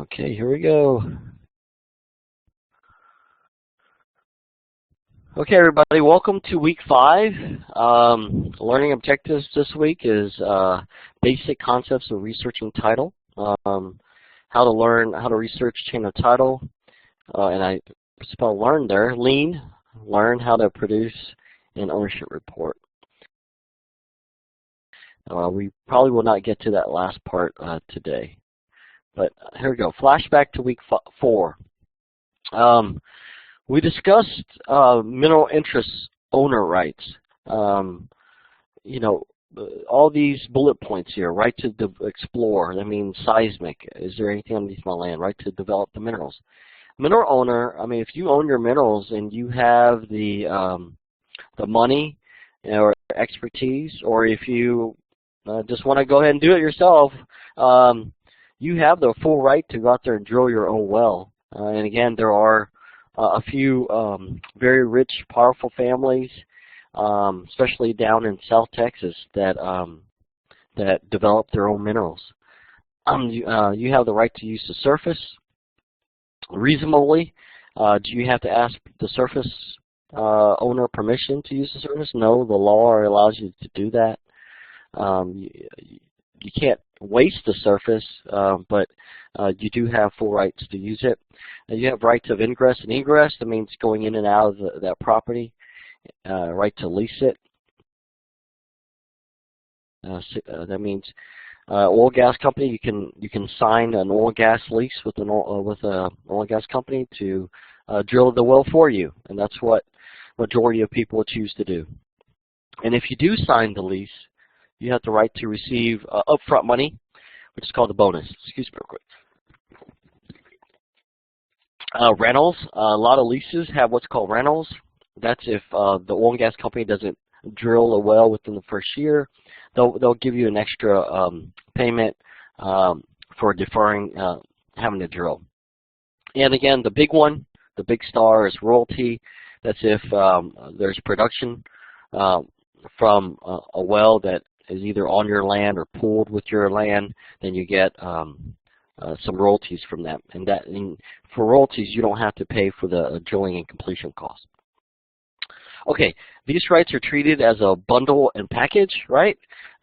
Okay, here we go. Okay, everybody, welcome to week 5. Learning objectives this week is basic concepts of researching title, how to learn how to research chain of title, and I spell learn there, learn how to produce an ownership report. We probably will not get to that last part today, but here we go. Flashback to week 4. We discussed mineral interest owner rights. You know, all these bullet points here, right to explore, that means seismic. Is there anything underneath my land? Right to develop the minerals. Mineral owner, I mean, if you own your minerals and you have the money or expertise, or if you just want to go ahead and do it yourself, you have the full right to go out there and drill your own well. And again, there are a few very rich, powerful families, especially down in South Texas, that that develop their own minerals. You have the right to use the surface reasonably. Do you have to ask the surface owner permission to use the surface? No, the law allows you to do that. You can't waste the surface, but you do have full rights to use it. You have rights of ingress and egress. That means going in and out of that property. Right to lease it. That means oil and gas company. You can sign an oil and gas lease with an oil and gas company to drill the well for you, and that's what majority of people choose to do. And if you do sign the lease, you have the right to receive upfront money, which is called a bonus. Excuse me real quick. Rentals. A lot of leases have what's called rentals. That's if the oil and gas company doesn't drill a well within the first year, they'll give you an extra payment for deferring having to drill. And again, the big one, the big star, is royalty. That's if there's production from a well that is either on your land or pooled with your land, then you get some royalties from that. And for royalties, you don't have to pay for the drilling and completion costs. Okay, these rights are treated as a bundle and package, right?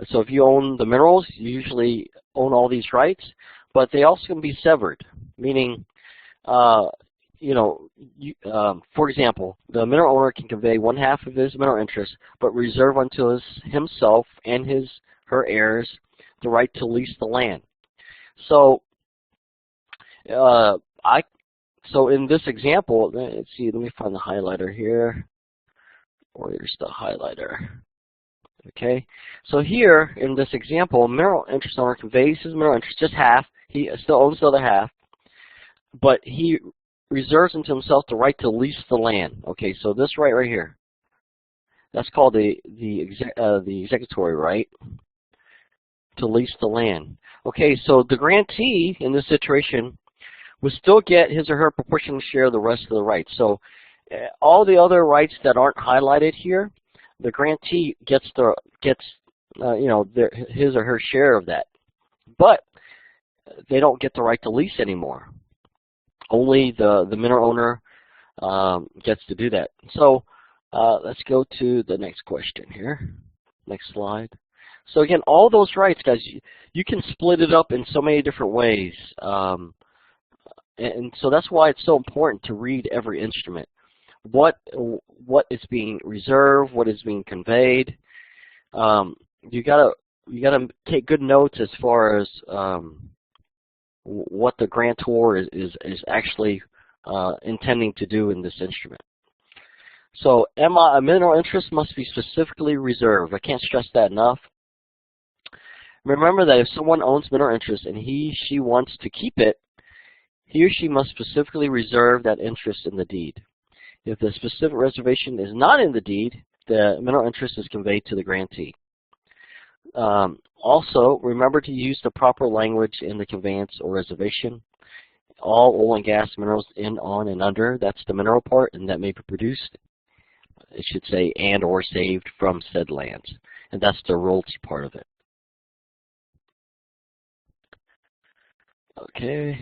So if you own the minerals, you usually own all these rights, but they also can be severed, meaning, you know, for example, the mineral owner can convey 1/2 of his mineral interest, but reserve unto himself and her heirs the right to lease the land. So, so in this example, let's see, let me find the highlighter here. Or here's the highlighter. Okay, so here in this example, mineral interest owner conveys his mineral interest, just half. He still owns the other half, but he reserves unto himself the right to lease the land. Okay, so this right here, that's called the executory right to lease the land. Okay, so the grantee in this situation will still get his or her proportional share of the rest of the rights. So all the other rights that aren't highlighted here, the grantee gets you know, his or her share of that, but they don't get the right to lease anymore. Only the mineral owner gets to do that. So let's go to the next question here. Next slide. So again, all those rights, guys, you can split it up in so many different ways, and so that's why it's so important to read every instrument. What is being reserved, what is being conveyed. You gotta take good notes as far as what the grantor is actually intending to do in this instrument. So a mineral interest must be specifically reserved. I can't stress that enough. Remember that if someone owns mineral interest and she wants to keep it, he or she must specifically reserve that interest in the deed. If the specific reservation is not in the deed, the mineral interest is conveyed to the grantee. Also, remember to use the proper language in the conveyance or reservation. All oil and gas minerals in, on, and under, that's the mineral part, and that may be produced, it should say, and or saved from said lands. And that's the royalty part of it. Okay.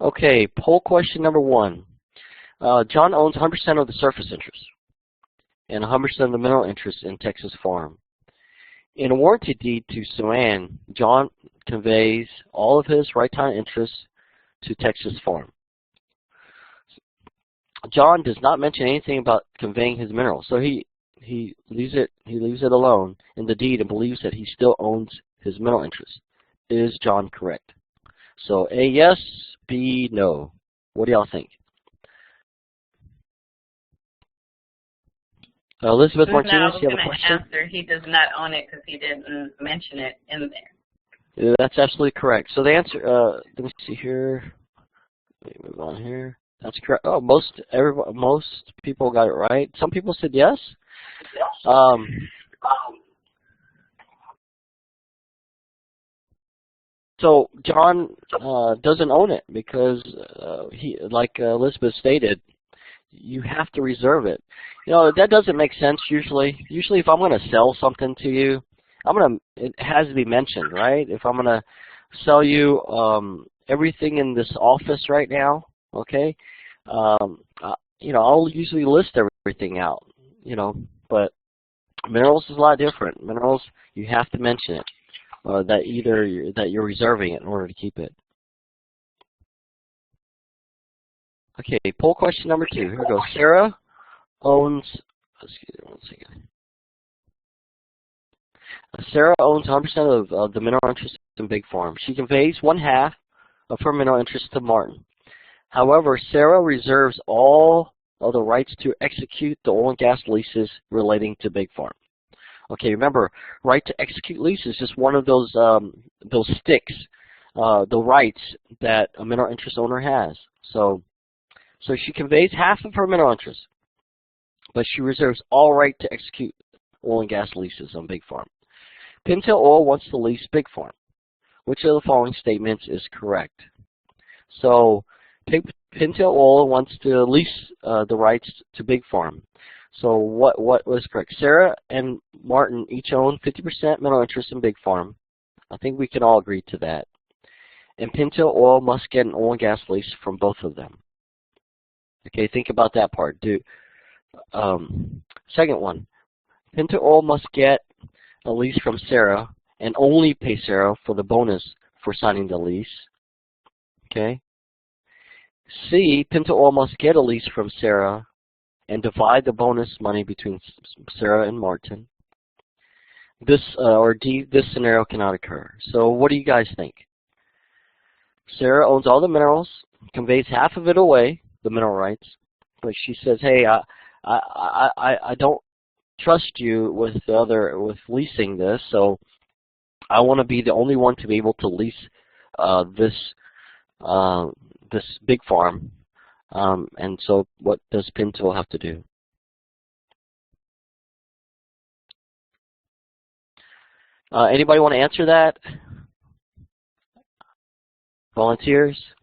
Okay, poll question number 1. John owns 100% of the surface interest and 100% of the mineral interest in Texas Farm. In a warranty deed to Suan, John conveys all of his right time interests to Texas Farm. John does not mention anything about conveying his minerals, so he leaves it alone in the deed and believes that he still owns his mineral interest. Is John correct? So A, yes, B, no. What do y'all think? Elizabeth Martinez, you have a question? Answer, he does not own it because he didn't mention it in there. Yeah, that's absolutely correct. So the answer, let me see here. Let me move on here. That's correct. Oh, most people got it right. Some people said yes. So John doesn't own it because he, like Elizabeth stated, you have to reserve it. You know, that doesn't make sense usually. Usually if I'm going to sell something to you, it has to be mentioned, right? If I'm going to sell you everything in this office right now, okay, you know, I'll usually list everything out, you know, but minerals is a lot different. Minerals, you have to mention it, that you're reserving it in order to keep it. Okay, poll question number 2. Here we go. Sarah owns, excuse me 1 second. Sarah owns 100% of the mineral interest in Big Farm. She conveys 1/2 of her mineral interest to Martin. However, Sarah reserves all of the rights to execute the oil and gas leases relating to Big Farm. Okay, remember, right to execute lease is just one of those sticks, the rights that a mineral interest owner has. So she conveys 1/2 of her mineral interest, but she reserves all right to execute oil and gas leases on Big Farm. Pintail Oil wants to lease Big Farm. Which of the following statements is correct? So Pintail Oil wants to lease the rights to Big Farm. So what was correct? Sarah and Martin each own 50% mineral interest in Big Farm. I think we can all agree to that. And Pintail Oil must get an oil and gas lease from both of them. Okay, think about that part. Second one, Pintail Oil must get a lease from Sarah and only pay Sarah for the bonus for signing the lease. Okay. C, Pintail Oil must get a lease from Sarah and divide the bonus money between Sarah and Martin. Or D, this scenario cannot occur. So what do you guys think? Sarah owns all the minerals, conveys 1/2 of it away, the mineral rights, but she says, hey, I don't trust you with leasing this, so I want to be the only one to be able to lease this Big Farm. And so what does Pintail have to do? Anybody want to answer that? Volunteers?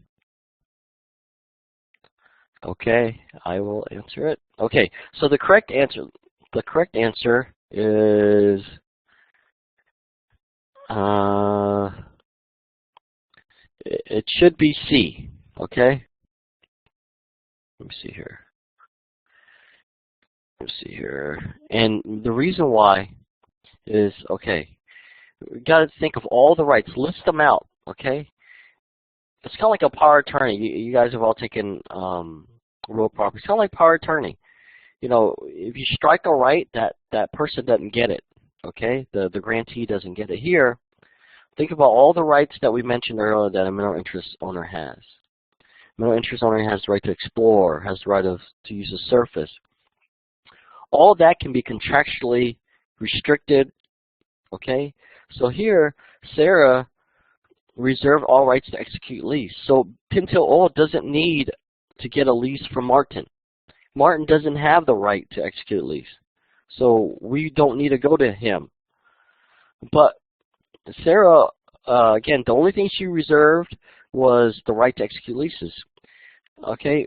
Okay, I will answer it. Okay, so the correct answer is it should be C. Okay. Let me see here. Let's see here. And the reason why is, okay, we got to think of all the rights. List them out. Okay. It's kind of like a power attorney. You guys have all taken real property. It's kind of like power attorney. You know, if you strike a right, that person doesn't get it. Okay, the grantee doesn't get it. Here, think about all the rights that we mentioned earlier that a mineral interest owner has. Mineral interest owner has the right to explore, has the right to use the surface. All that can be contractually restricted. Okay, so here, Sarah reserved all rights to execute lease. So Pintail Oil doesn't need to get a lease from Martin. Martin doesn't have the right to execute a lease. So we don't need to go to him. But Sarah, again, the only thing she reserved was the right to execute leases. Okay,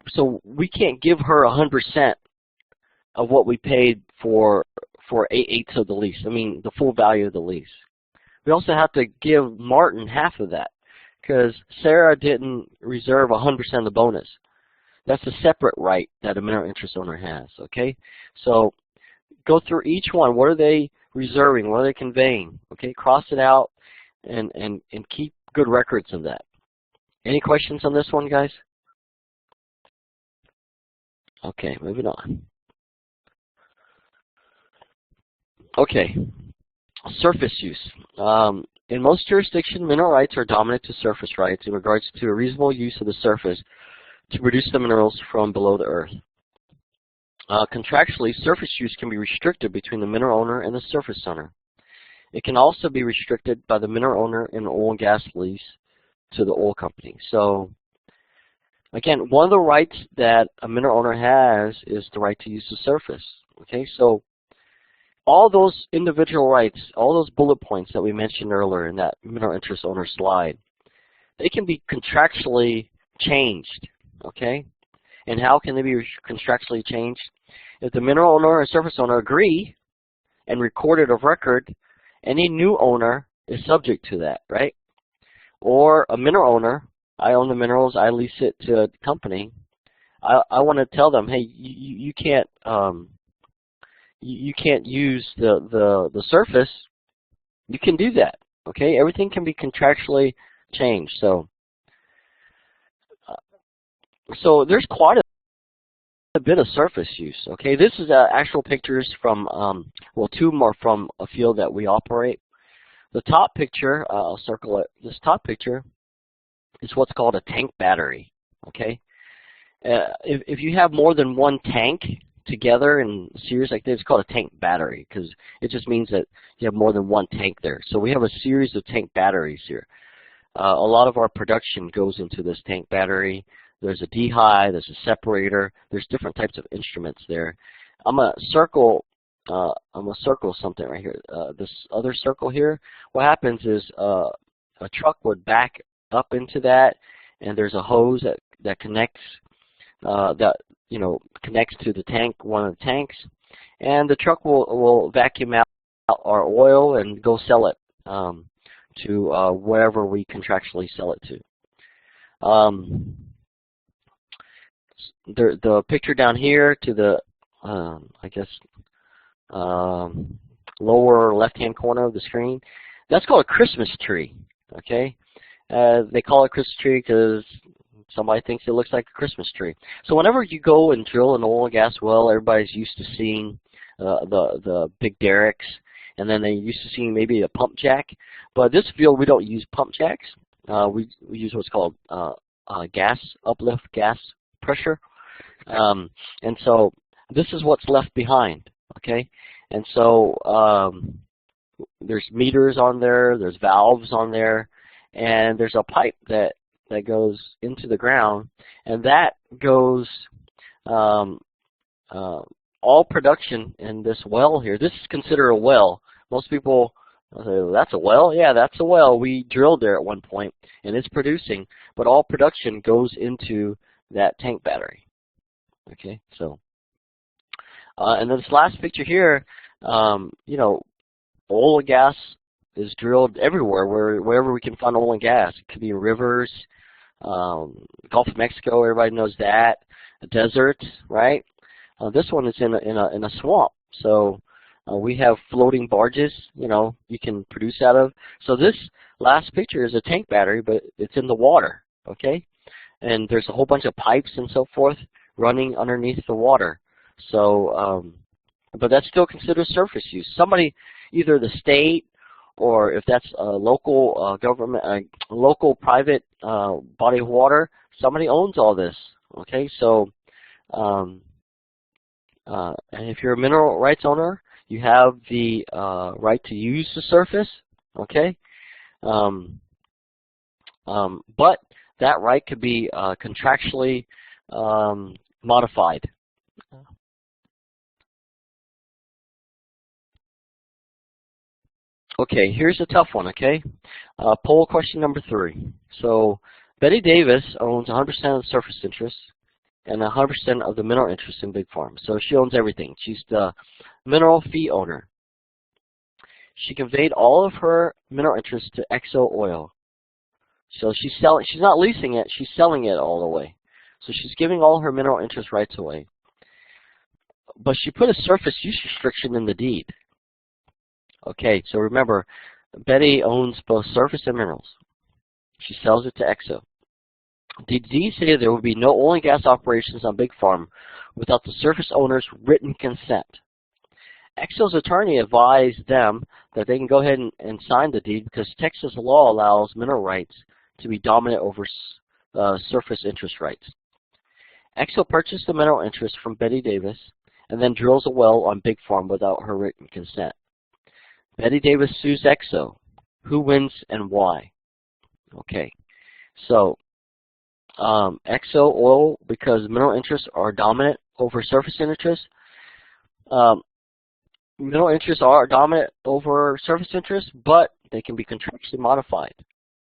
so we can't give her 100% of what we paid for 8/8 of the lease. I mean, the full value of the lease. We also have to give Martin 1/2 of that, because Sarah didn't reserve 100% of the bonus. That's a separate right that a mineral interest owner has, okay? So go through each one. What are they reserving? What are they conveying? Okay, cross it out and keep good records of that. Any questions on this one, guys? Okay, moving on. Okay, surface use. In most jurisdictions, mineral rights are dominant to surface rights in regards to a reasonable use of the surface to produce the minerals from below the earth. Contractually, surface use can be restricted between the mineral owner and the surface owner. It can also be restricted by the mineral owner in an oil and gas lease to the oil company. So, again, one of the rights that a mineral owner has is the right to use the surface. Okay, so all those individual rights, all those bullet points that we mentioned earlier in that mineral interest owner slide, they can be contractually changed. Okay, and how can they be contractually changed? If the mineral owner or surface owner agree and record it of record, any new owner is subject to that, right? Or a mineral owner, I own the minerals, I lease it to a company. I want to tell them, hey, you can't use the surface. You can do that, okay? Everything can be contractually changed. So there's quite a bit of surface use. Okay, this is actual pictures from well, two more from a field that we operate. The top picture, I'll circle it. This top picture is what's called a tank battery. Okay, if you have more than one tank together in a series like this, it's called a tank battery because it just means that you have more than one tank there. So we have a series of tank batteries here. A lot of our production goes into this tank battery. There's a D-high, there's a separator, there's different types of instruments there. I'm gonna circle something right here. This other circle here. What happens is a truck would back up into that, and there's a hose that connects connects to the tank, one of the tanks, and the truck will vacuum out our oil and go sell it to wherever we contractually sell it to. The picture down here to the, I guess, lower left-hand corner of the screen, that's called a Christmas tree, okay? They call it a Christmas tree because somebody thinks it looks like a Christmas tree. So whenever you go and drill an oil and gas well, everybody's used to seeing the big derricks, and then they're used to seeing maybe a pump jack. But this field, we don't use pump jacks. We use what's called gas, uplift gas pressure. And so this is what's left behind, okay? And so there's meters on there, there's valves on there, and there's a pipe that goes into the ground, and that goes all production in this well here. This is considered a well. Most people say, well, that's a well? Yeah, that's a well. We drilled there at one point, and it's producing, but all production goes into that tank battery. Okay, so, and then this last picture here, you know, oil and gas is drilled everywhere, wherever we can find oil and gas. It could be in rivers, Gulf of Mexico, everybody knows that, a desert, right? This one is in a swamp, so we have floating barges, you know, you can produce out of. So this last picture is a tank battery, but it's in the water, okay? And there's a whole bunch of pipes and so forth running underneath the water. So, but that's still considered surface use. Somebody, either the state or if that's a local government, local private body of water, somebody owns all this. Okay, so and if you're a mineral rights owner, you have the right to use the surface. Okay, but that right could be contractually modified. Okay, here's a tough one, okay? Poll question number 3. So, Betty Davis owns 100% of the surface interest and 100% of the mineral interest in Big Farm. So she owns everything. She's the mineral fee owner. She conveyed all of her mineral interest to XO Oil. So she's not leasing it, she's selling it all the way. So she's giving all her mineral interest rights away. But she put a surface use restriction in the deed. Okay, so remember, Betty owns both surface and minerals. She sells it to EXO. The deed stated there would be no oil and gas operations on Big Farm without the surface owner's written consent. EXO's attorney advised them that they can go ahead and sign the deed because Texas law allows mineral rights to be dominant over surface interest rights. EXO purchased the mineral interest from Betty Davis and then drills a well on Big Farm without her written consent. Betty Davis sues EXO. Who wins and why? Okay, so EXO oil, because mineral interests are dominant over surface interests. Mineral interests are dominant over surface interests, but they can be contractually modified.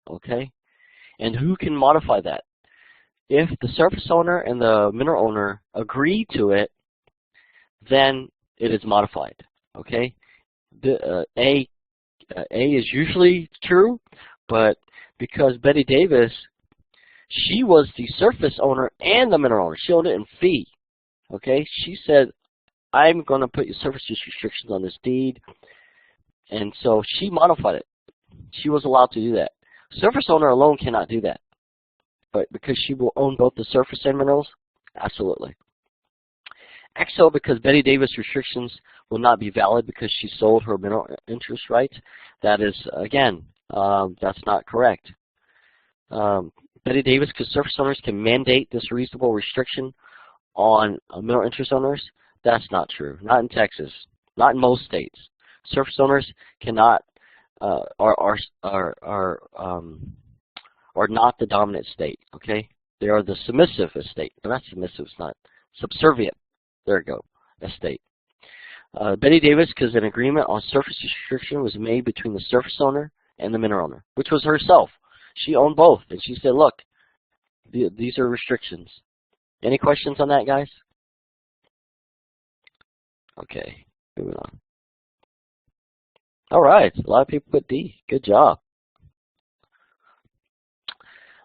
Okay, and who can modify that? If the surface owner and the mineral owner agree to it, then it is modified. Okay, A is usually true, but because Betty Davis, she was the surface owner and the mineral owner. She owned it in fee. Okay, she said, I'm going to put your surface use restrictions on this deed, and so she modified it. She was allowed to do that. Surface owner alone cannot do that, but because she will own both the surface and minerals, absolutely. EXO, because Betty Davis restrictions will not be valid because she sold her mineral interest rights. That is, again, that's not correct. Betty Davis, because surface owners can mandate this reasonable restriction on mineral interest owners. That's not true. Not in Texas. Not in most states. Surface owners cannot are not the dominant state. Okay, they are the submissive estate. They're not submissive. It's not subservient. There we go. Estate. Betty Davis, because an agreement on surface restriction was made between the surface owner and the mineral owner, which was herself. She owned both, and she said, "Look, these are restrictions." Any questions on that, guys? Okay, moving on. All right, a lot of people put D. Good job.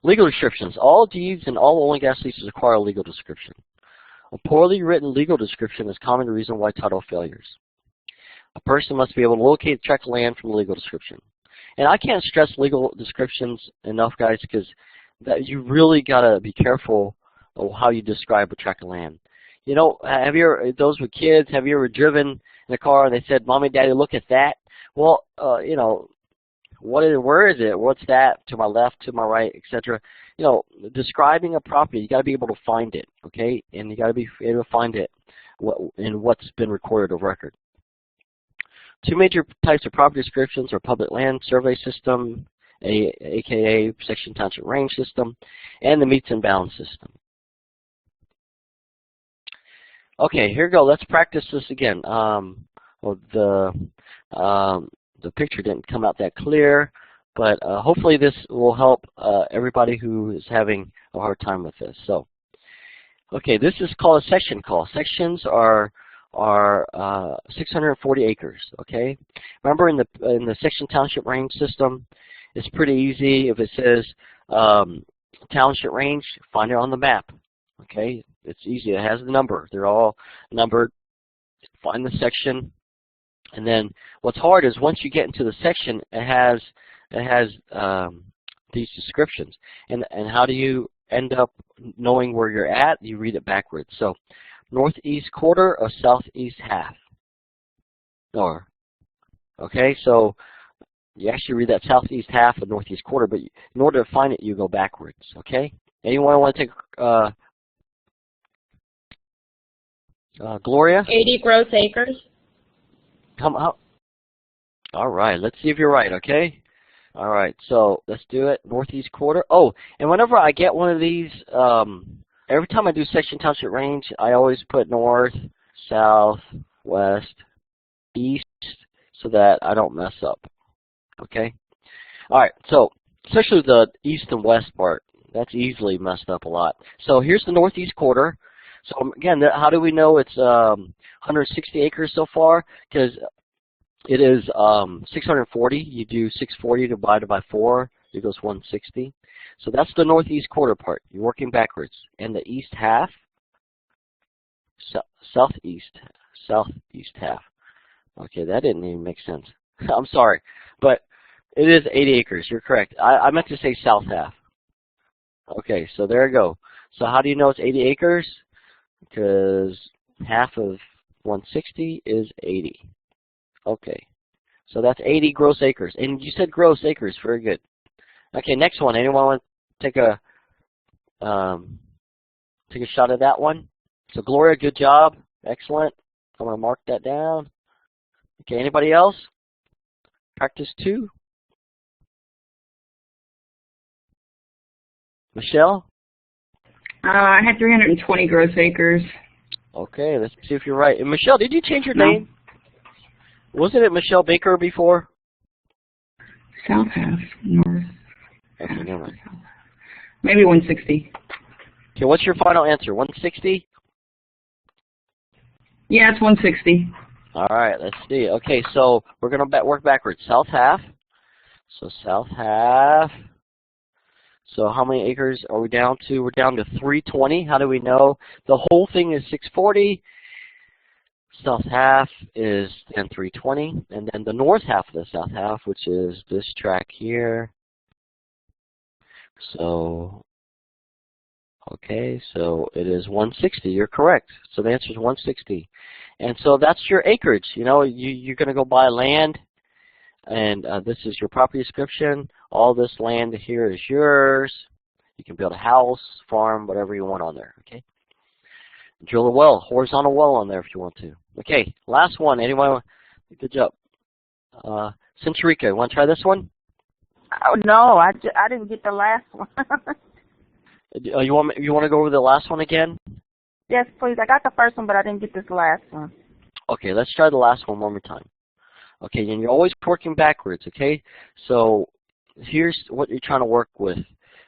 Legal descriptions. All deeds and all oil and gas leases require a legal description. A poorly written legal description is a common reason why title failures. A person must be able to locate the tract of land from the legal description. And I can't stress legal descriptions enough, guys, because you really got to be careful of how you describe a tract of land. You know, have you ever, those with kids, have you ever driven in a car and they said, "Mommy, Daddy, look at that"? Well, you know, where is it? What's that? To my left, to my right, etc. You know, describing a property, you got to be able to find it, okay? And you got to be able to find it in what's been recorded of record. Two major types of property descriptions are public land survey system, aka section township range system, and the meets and bounds system. Okay, here we go. Let's practice this again. Well, the picture didn't come out that clear, but hopefully this will help everybody who is having a hard time with this. So, okay, this is called a section call. Sections are 640 acres. Okay, remember in the section township range system, it's pretty easy. If it says township range, find it on the map. Okay, it's easy. It has the number. They're all numbered. Find the section. And then what's hard is once you get into the section, it has these descriptions. And how do you end up knowing where you're at? You read it backwards. So northeast quarter or southeast half. Or okay, so you actually read that southeast half of northeast quarter, but in order to find it, you go backwards. Okay. Anyone want to take Gloria? 80 gross acres. Come out. All right, let's see if you're right, okay? All right, so let's do it. Northeast quarter. Oh, and whenever I get one of these, every time I do section township range, I always put north, south, west, east, so that I don't mess up, okay? All right, so especially the east and west part, that's easily messed up a lot. So here's the northeast quarter. So again, how do we know it's 160 acres so far? Because it is 640. You do 640 divided by 4 equals 160. So that's the northeast quarter part. You're working backwards. And the east half, southeast half. Okay, that didn't even make sense. I'm sorry, but it is 80 acres. You're correct. I meant to say south half. Okay, so there you go. So how do you know it's 80 acres? Because half of 160 is 80. Okay, so that's 80 gross acres. And you said gross acres. Very good. Okay, next one. Anyone want to take a shot at that one? So Gloria, good job. Excellent. I'm going to mark that down. Okay, anybody else? Practice 2. Michelle? I had 320 gross acres. Okay, let's see if you're right. And Michelle, did you change your No. name? Wasn't it Michelle Baker before? South half, north. Okay, never mind. Maybe 160. Okay, what's your final answer? 160? Yeah, it's 160. All right, let's see. Okay, so we're going to work backwards. South half. So south half. So how many acres are we down to? We're down to 320. How do we know? The whole thing is 640. South half is then 320. And then the north half of the south half, which is this track here. So, okay, so it is 160. You're correct. So the answer is 160. And so that's your acreage. You know, you're going to go buy land, and this is your property description. All this land here is yours. You can build a house, farm, whatever you want on there, okay? Drill a well, horizontal well on there if you want to. Okay, last one. Anyone? Good job. Centurica, you want to try this one? Oh no, I didn't get the last one. You want to go over the last one again? Yes, please. I got the first one, but I didn't get this last one. Okay, let's try the last one more time. Okay, and you're always working backwards, okay? So here's what you're trying to work with.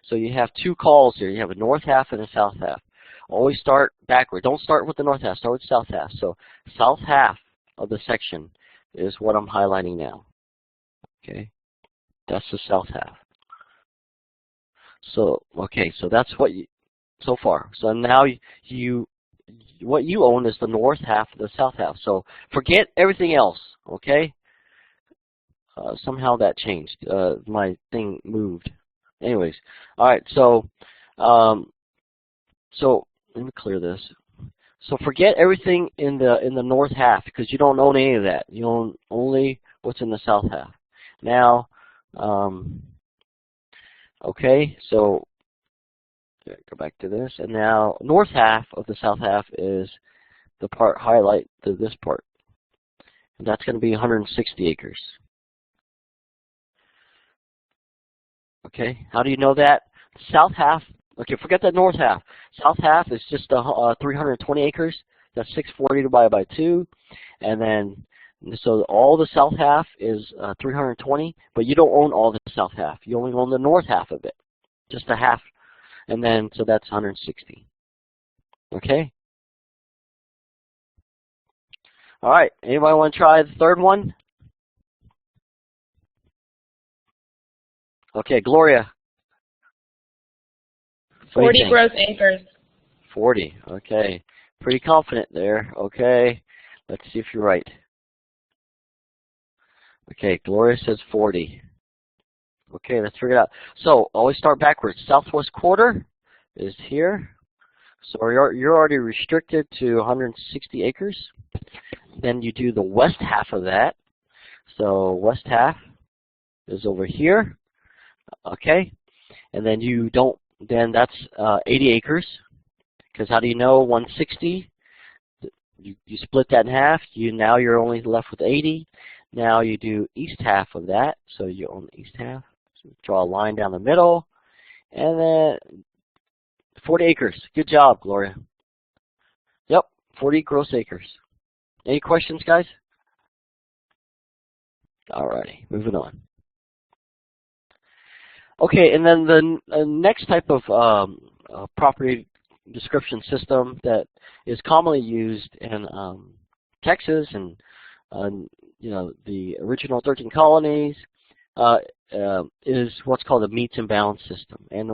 So you have two calls here. You have a north half and a south half. Always start backward. Don't start with the north half. Start with the south half. So south half of the section is what I'm highlighting now. Okay, that's the south half. So, okay, so that's what you, so far. So now what you own is the north half of the south half. So forget everything else, okay? Somehow that changed. My thing moved. Anyways, all right. So let me clear this. So forget everything in the north half because you don't own any of that. You own only what's in the south half. Now, okay. So go back to this, and now north half of the south half is the part highlight to this part, and that's going to be 160 acres. Okay, how do you know that? South half, okay, forget that north half. South half is just 320 acres. That's 640 divided by 2. And then, so all the south half is 320, but you don't own all the south half. You only own the north half of it, just a half. And then, so that's 160. Okay? All right, anybody want to try the third one? Okay, Gloria. 40 gross acres. 40, okay. Pretty confident there, okay. Let's see if you're right. Okay, Gloria says 40. Okay, let's figure it out. So, always start backwards. Southwest quarter is here. So you're already restricted to 160 acres. Then you do the west half of that. So west half is over here. Okay, and then you don't. Then that's 80 acres. Because how do you know 160? You split that in half. Now you're only left with 80. Now you do east half of that. So you own the east half. So draw a line down the middle, and then 40 acres. Good job, Gloria. Yep, 40 gross acres. Any questions, guys? Alrighty, moving on. Okay, and then the next type of property description system that is commonly used in Texas and you know, the original 13 colonies is what's called a meets and bounds system. And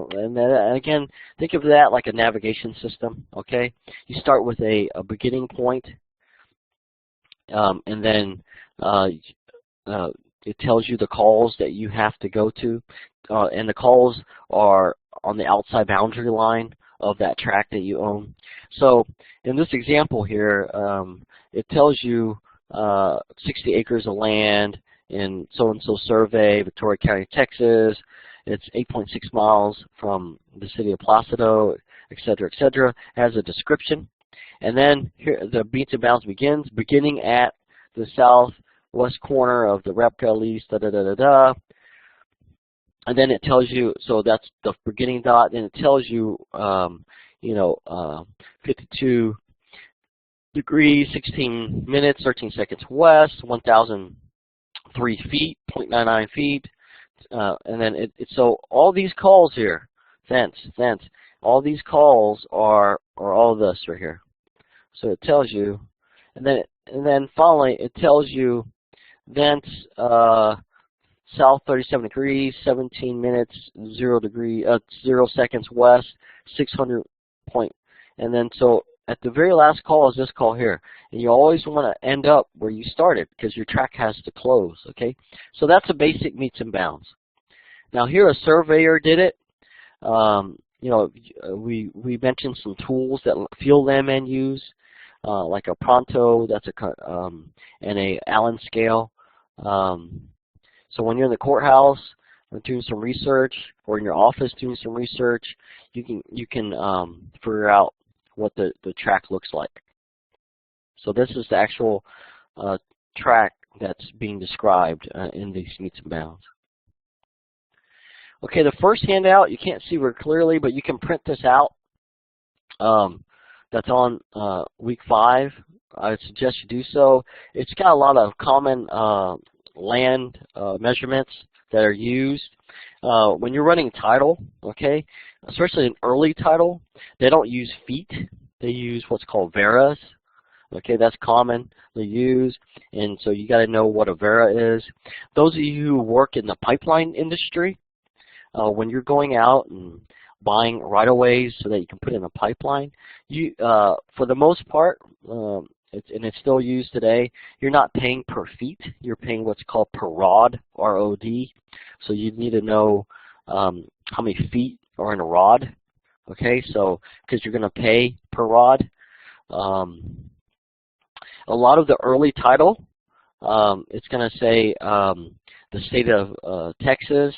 again, think of that like a navigation system, okay? You start with a beginning point, and then it tells you the calls that you have to go to, and the calls are on the outside boundary line of that tract that you own. So in this example here, it tells you 60 acres of land in so-and-so survey, Victoria County, Texas. It's 8.6 miles from the city of Placido, et cetera, et cetera. It has a description. And then here the meets and bounds begins, beginning at the southwest corner of the Repka lease, da-da-da-da-da. And then it tells you, so that's the beginning dot, and it tells you, 52 degrees, 16 minutes, 13 seconds west, 1,003 feet, 0.99 feet, and then so all these calls here, thence, all these calls are all this right here. So it tells you, and then finally it tells you thence south 37 degrees, 17 minutes, 0 seconds west, 600 point, and then so at the very last call is this call here, and you always want to end up where you started because your track has to close. Okay, so that's a basic meets and bounds. Now here a surveyor did it. We mentioned some tools that field landmen use, like a Pronto, that's and a Allen scale. So when you're in the courthouse doing some research, or in your office doing some research, you can figure out what the track looks like. So this is the actual track that's being described in these meets and bounds. Okay, the first handout you can't see very clearly, but you can print this out. That's on week 5. I would suggest you do so. It's got a lot of common land measurements that are used. When you're running title, okay, especially an early title, they don't use feet. They use what's called veras. Okay, that's commonly used, and so you got to know what a vera is. Those of you who work in the pipeline industry, when you're going out and buying right-of-ways so that you can put in a pipeline, you, for the most part, and it's still used today, you're not paying per feet. You're paying what's called per rod, R-O-D. So you need to know how many feet are in a rod. Okay, so because you're going to pay per rod. A lot of the early title, it's going to say the state of Texas,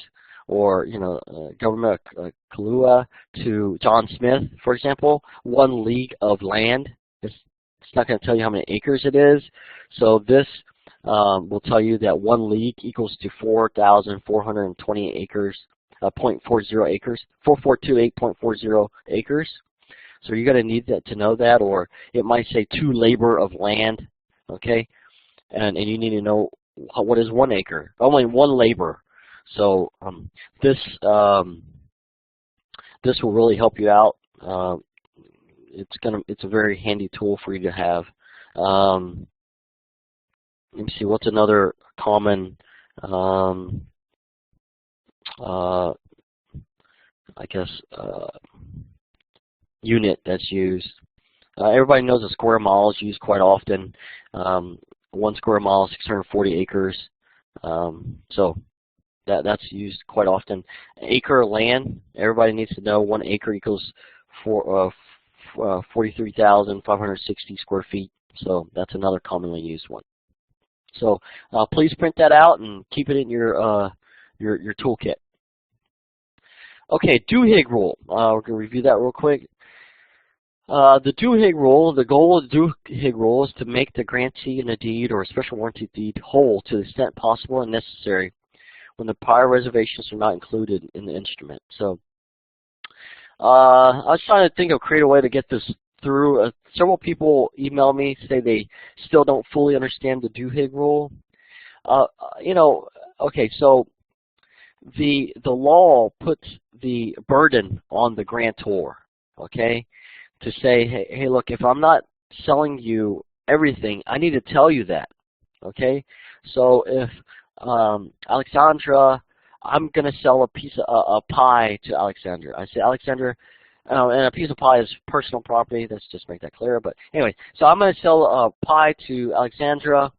or government of Kahlua to John Smith, for example, 1 league of land. It's not going to tell you how many acres it is. So this will tell you that 1 league equals to 4,420 acres, 0.40 acres, 4428.40 acres. So you're going to need that to know that, or it might say 2 labor of land, okay? And you need to know what is 1 acre, only 1 labor. So this will really help you out. It's a very handy tool for you to have. Let me see, what's another common unit that's used. Everybody knows a square mile is used quite often. 1 square mile is 640 acres. So that's used quite often. Acre of land, everybody needs to know 1 acre equals 43,560 square feet. So that's another commonly used one. So please print that out and keep it in your toolkit. Okay, Duhigg rule. We're going to review that real quick. The Duhigg rule, the goal of the Duhigg rule is to make the grantee in a deed or a special warranty deed whole to the extent possible and necessary when the prior reservations are not included in the instrument. So I was trying to think of a creative way to get this through. Several people email me, say they still don't fully understand the Duhigg rule. Okay, so the law puts the burden on the grantor, okay, to say, hey, look, if I'm not selling you everything, I need to tell you that, okay? So if Alexandra, I'm going to sell a piece of a pie to Alexandra. I say, Alexandra, and a piece of pie is personal property. Let's just make that clear. But anyway, so I'm going to sell a pie to Alexandra,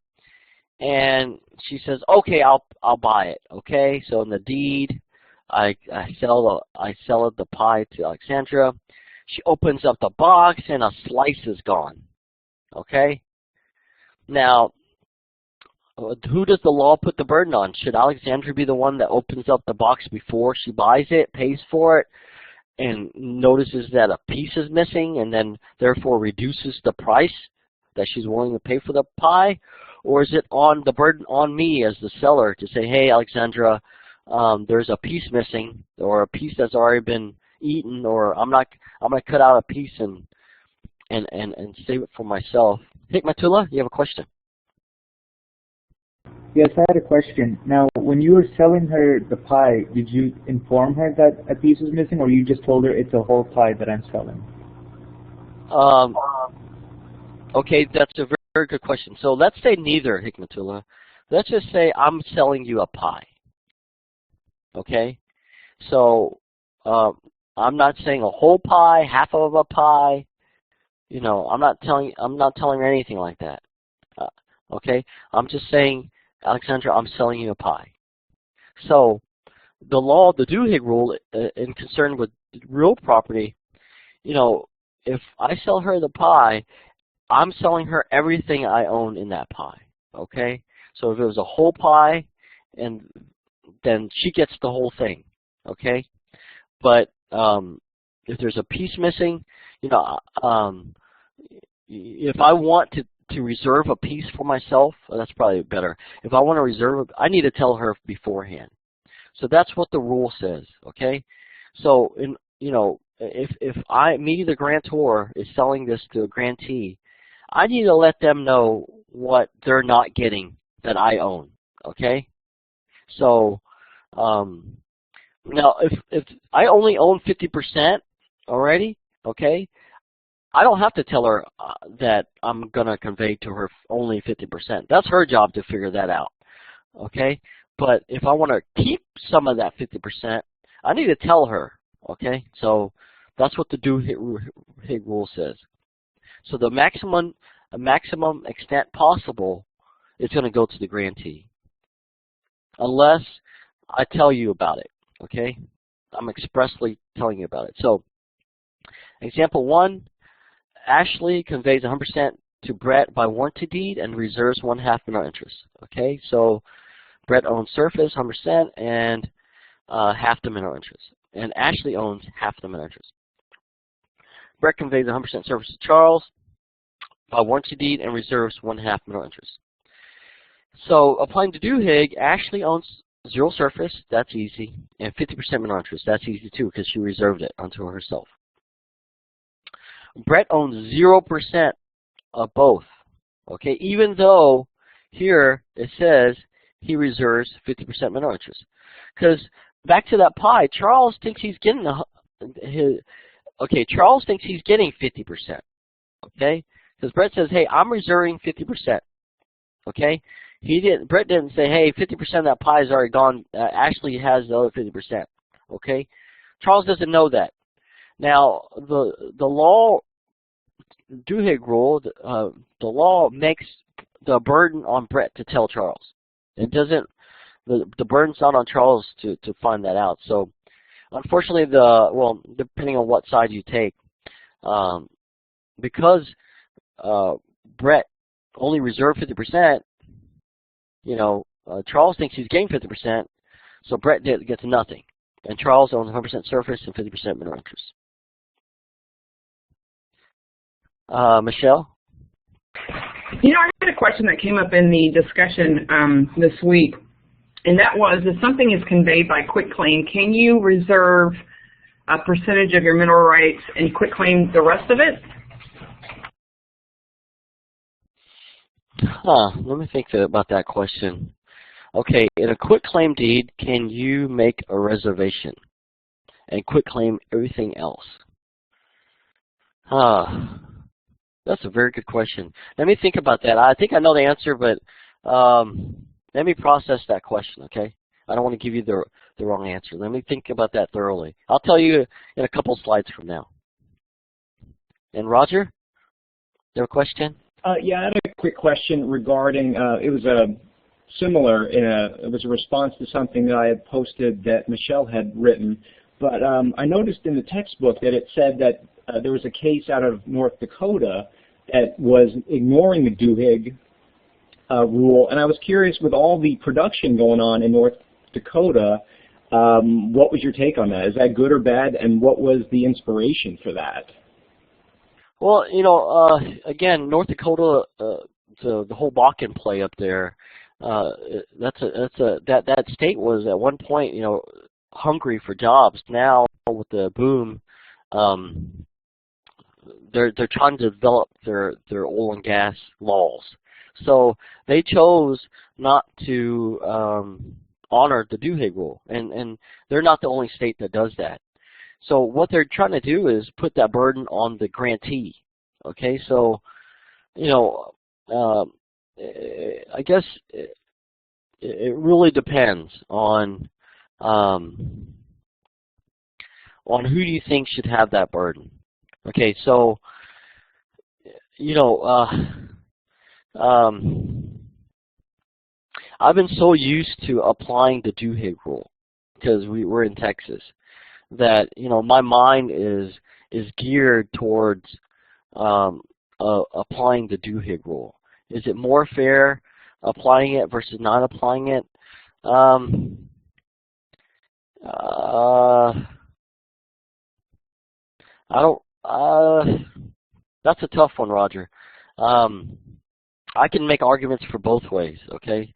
and she says, okay, I'll buy it. Okay, so in the deed, I sell the pie to Alexandra. She opens up the box, and a slice is gone. Okay. Now, who does the law put the burden on? Should Alexandra be the one that opens up the box before she buys it, pays for it, and notices that a piece is missing, and then therefore reduces the price that she's willing to pay for the pie? Or is it on the burden on me as the seller to say, hey, Alexandra, there's a piece missing, or a piece that's already been eaten, or I'm going to cut out a piece and save it for myself. Hikmatullah, you have a question? Yes, I had a question. Now, when you were selling her the pie, did you inform her that a piece was missing, or you just told her it's a whole pie that I'm selling? Okay, that's a very, very good question. So let's say neither, Hikmatullah. Let's just say I'm selling you a pie. Okay? So I'm not saying a whole pie, half of a pie. You know, I'm not telling her anything like that. Okay? I'm just saying, Alexandra, I'm selling you a pie. So the law, the Duhigg rule, in concern with real property, you know, if I sell her the pie, I'm selling her everything I own in that pie. Okay? So if it was a whole pie, and then she gets the whole thing. Okay? But if there's a piece missing, you know, if I want to reserve a piece for myself, that's probably better. If I want to reserve, I need to tell her beforehand. So that's what the rule says, okay? So, you know, if me, the grantor, is selling this to a grantee, I need to let them know what they're not getting that I own, okay? So, now, if I only own 50% already, okay, I don't have to tell her that I'm going to convey to her only 50%. That's her job to figure that out, okay? But if I want to keep some of that 50%, I need to tell her, okay? So that's what the Duhigg rule says. So the maximum extent possible is going to go to the grantee, unless I tell you about it, okay? I'm expressly telling you about it. So example 1, Ashley conveys 100% to Brett by warranty deed and reserves 1/2 mineral interest. Okay, so Brett owns surface 100% and half the mineral interest, and Ashley owns half the mineral interest. Brett conveys 100% surface to Charles by warranty deed and reserves 1/2 mineral interest. So applying to Duhigg, Ashley owns 0 surface, that's easy, and 50% mineral interest, that's easy too because she reserved it unto herself. Brett owns 0% of both, okay, even though here it says he reserves 50% mineral interest. Because back to that pie, Charles thinks he's getting Charles thinks he's getting 50%, okay? Because Brett says, hey, I'm reserving 50%, okay? Brett didn't say, hey, 50% of that pie is already gone. Ashley has the other 50%, okay? Charles doesn't know that. Now, the law, Duhigg rule, the law makes the burden on Brett to tell Charles. It doesn't. The burden's not on Charles to find that out. So, unfortunately, depending on what side you take, because Brett only reserved 50%, you know, Charles thinks he's getting 50%, so Brett gets nothing, and Charles owns 100% surface and 50% mineral interest. Michelle? You know, I had a question that came up in the discussion this week, and that was, if something is conveyed by quitclaim, can you reserve a percentage of your mineral rights and quitclaim the rest of it? Let me think about that question. Okay, in a quitclaim deed, can you make a reservation and quitclaim everything else? That's a very good question. Let me think about that. I think I know the answer, but let me process that question, okay? I don't want to give you the wrong answer. Let me think about that thoroughly. I'll tell you in a couple slides from now. And Roger, you have a question? Yeah, I had a quick question regarding, it was similar, it was a response to something that I had posted that Michelle had written, but I noticed in the textbook that it said that there was a case out of North Dakota that was ignoring the Duhigg rule, and I was curious, with all the production going on in North Dakota, what was your take on that? Is that good or bad, and what was the inspiration for that? Well, again, North Dakota, the whole Bakken play up there, that state was at one point, hungry for jobs. Now with the boom, they're trying to develop their oil and gas laws. So they chose not to honor the Duhigg rule, and they're not the only state that does that. So what they're trying to do is put that burden on the grantee. Okay, so I guess it really depends on who do you think should have that burden. Okay, so I've been so used to applying the Duhigg rule because we're in Texas that my mind is geared towards applying the Duhigg rule. Is it more fair applying it versus not applying it? I don't. That's a tough one, Roger. I can make arguments for both ways. Okay.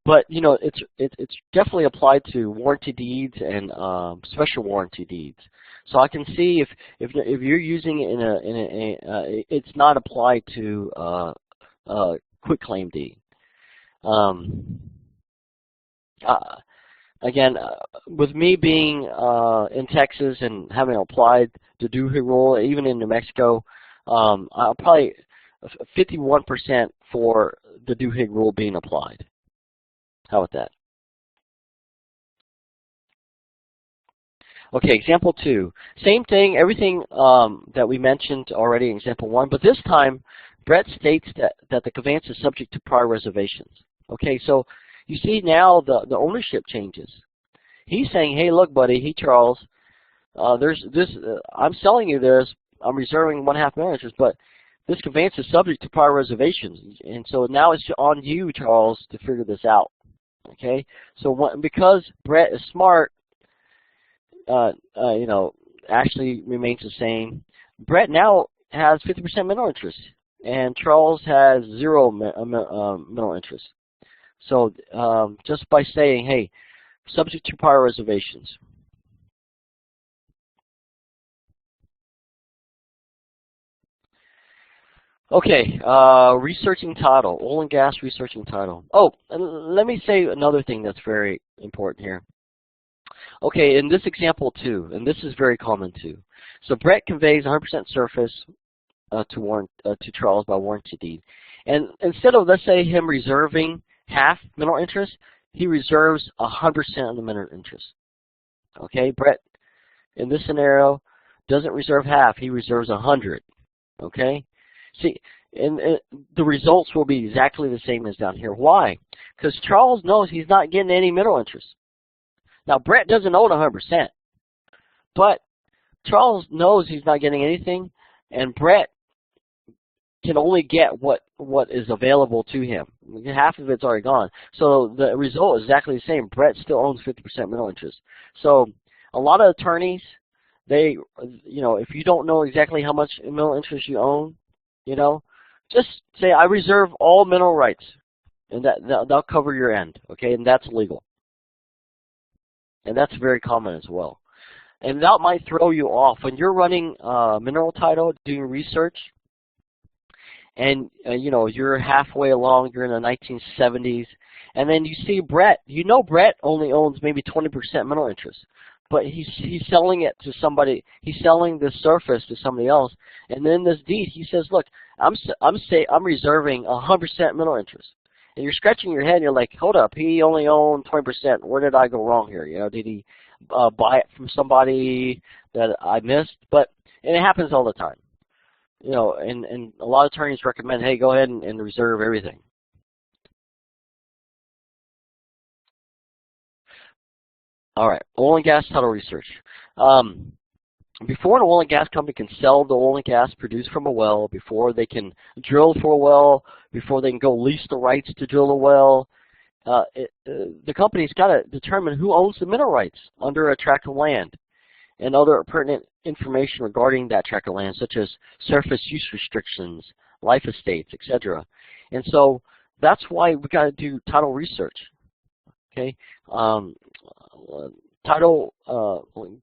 But it's definitely applied to warranty deeds and special warranty deeds. So I can see if you're using it it's not applied to quitclaim deed. Again, with me being in Texas and having applied the Duhigg rule, even in New Mexico, I'm probably 51% for the Duhigg rule being applied. How about that? Okay, example 2. Same thing, everything that we mentioned already in example 1, but this time Brett states that the conveyance is subject to prior reservations. Okay, so you see now the ownership changes. He's saying, hey, look, buddy, hey, Charles, there's this. I'm selling you this. I'm reserving 1/2 million interest, but this conveyance is subject to prior reservations, and so now it's on you, Charles, to figure this out. Okay, so because Brett is smart, actually remains the same. Brett now has 50% mineral interest, and Charles has 0 mineral interest. So just by saying, hey, subject to prior reservations. Okay, researching title, oil and gas researching title. Oh, and let me say another thing that's very important here. Okay, in this example too, and this is very common too. So Brett conveys 100% surface to Charles by warranty deed, and instead of, let's say, him reserving half mineral interest, he reserves 100% of the mineral interest. Okay, Brett, in this scenario, doesn't reserve half; he reserves 100. Okay. See, and the results will be exactly the same as down here. Why? Because Charles knows he's not getting any mineral interest. Now, Brett doesn't own 100%, but Charles knows he's not getting anything, and Brett can only get what is available to him. Half of it's already gone. So the result is exactly the same. Brett still owns 50% mineral interest. So a lot of attorneys, they, if you don't know exactly how much mineral interest you own, just say, I reserve all mineral rights, and that'll cover your end, okay? And that's legal. And that's very common as well. And that might throw you off. When you're running mineral title, doing research, and you're halfway along, you're in the 1970s, and then you see Brett, Brett only owns maybe 20% mineral interest. But he's selling it to somebody, he's selling the surface to somebody else, and then this deed, he says, look, I'm reserving 100% mineral interest. And you're scratching your head and you're like, hold up, he only owned 20%. Where did I go wrong here? You know, did he buy it from somebody that I missed? And it happens all the time. You know, and a lot of attorneys recommend, hey, go ahead and reserve everything. All right, oil and gas title research. Before an oil and gas company can sell the oil and gas produced from a well, before they can drill for a well, before they can go lease the rights to drill a well, the company's got to determine who owns the mineral rights under a tract of land and other pertinent information regarding that tract of land, such as surface use restrictions, life estates, etc. And so that's why we got to do title research. Okay, title,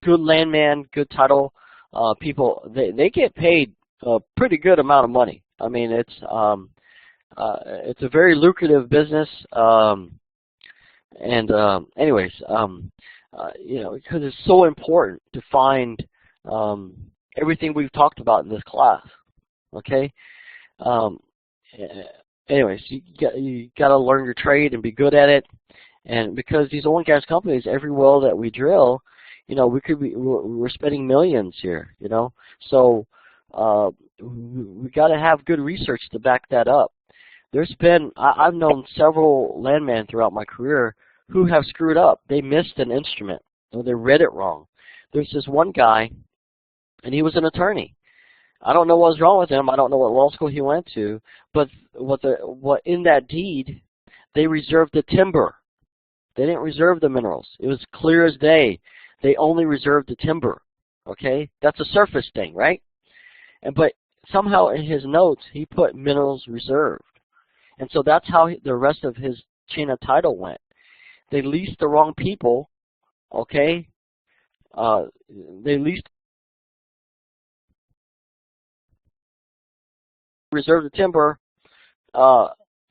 good landman, good title people, they get paid a pretty good amount of money. I mean, it's a very lucrative business. Anyways, you know, because it's so important to find everything we've talked about in this class. Okay. Anyways, you got to learn your trade and be good at it. And because these oil and gas companies, every well that we drill, you know, we're spending millions here, you know. So we got to have good research to back that up. I've known several landmen throughout my career who have screwed up. They missed an instrument or they read it wrong. There's this one guy, and he was an attorney. I don't know what was wrong with him. I don't know what law school he went to, but what in that deed, they reserved the timber. They didn't reserve the minerals. It was clear as day. They only reserved the timber. Okay, that's a surface thing, right? But somehow in his notes he put minerals reserved, and so that's how the rest of his chain of title went. They leased the wrong people. Okay, they leased, reserved the timber.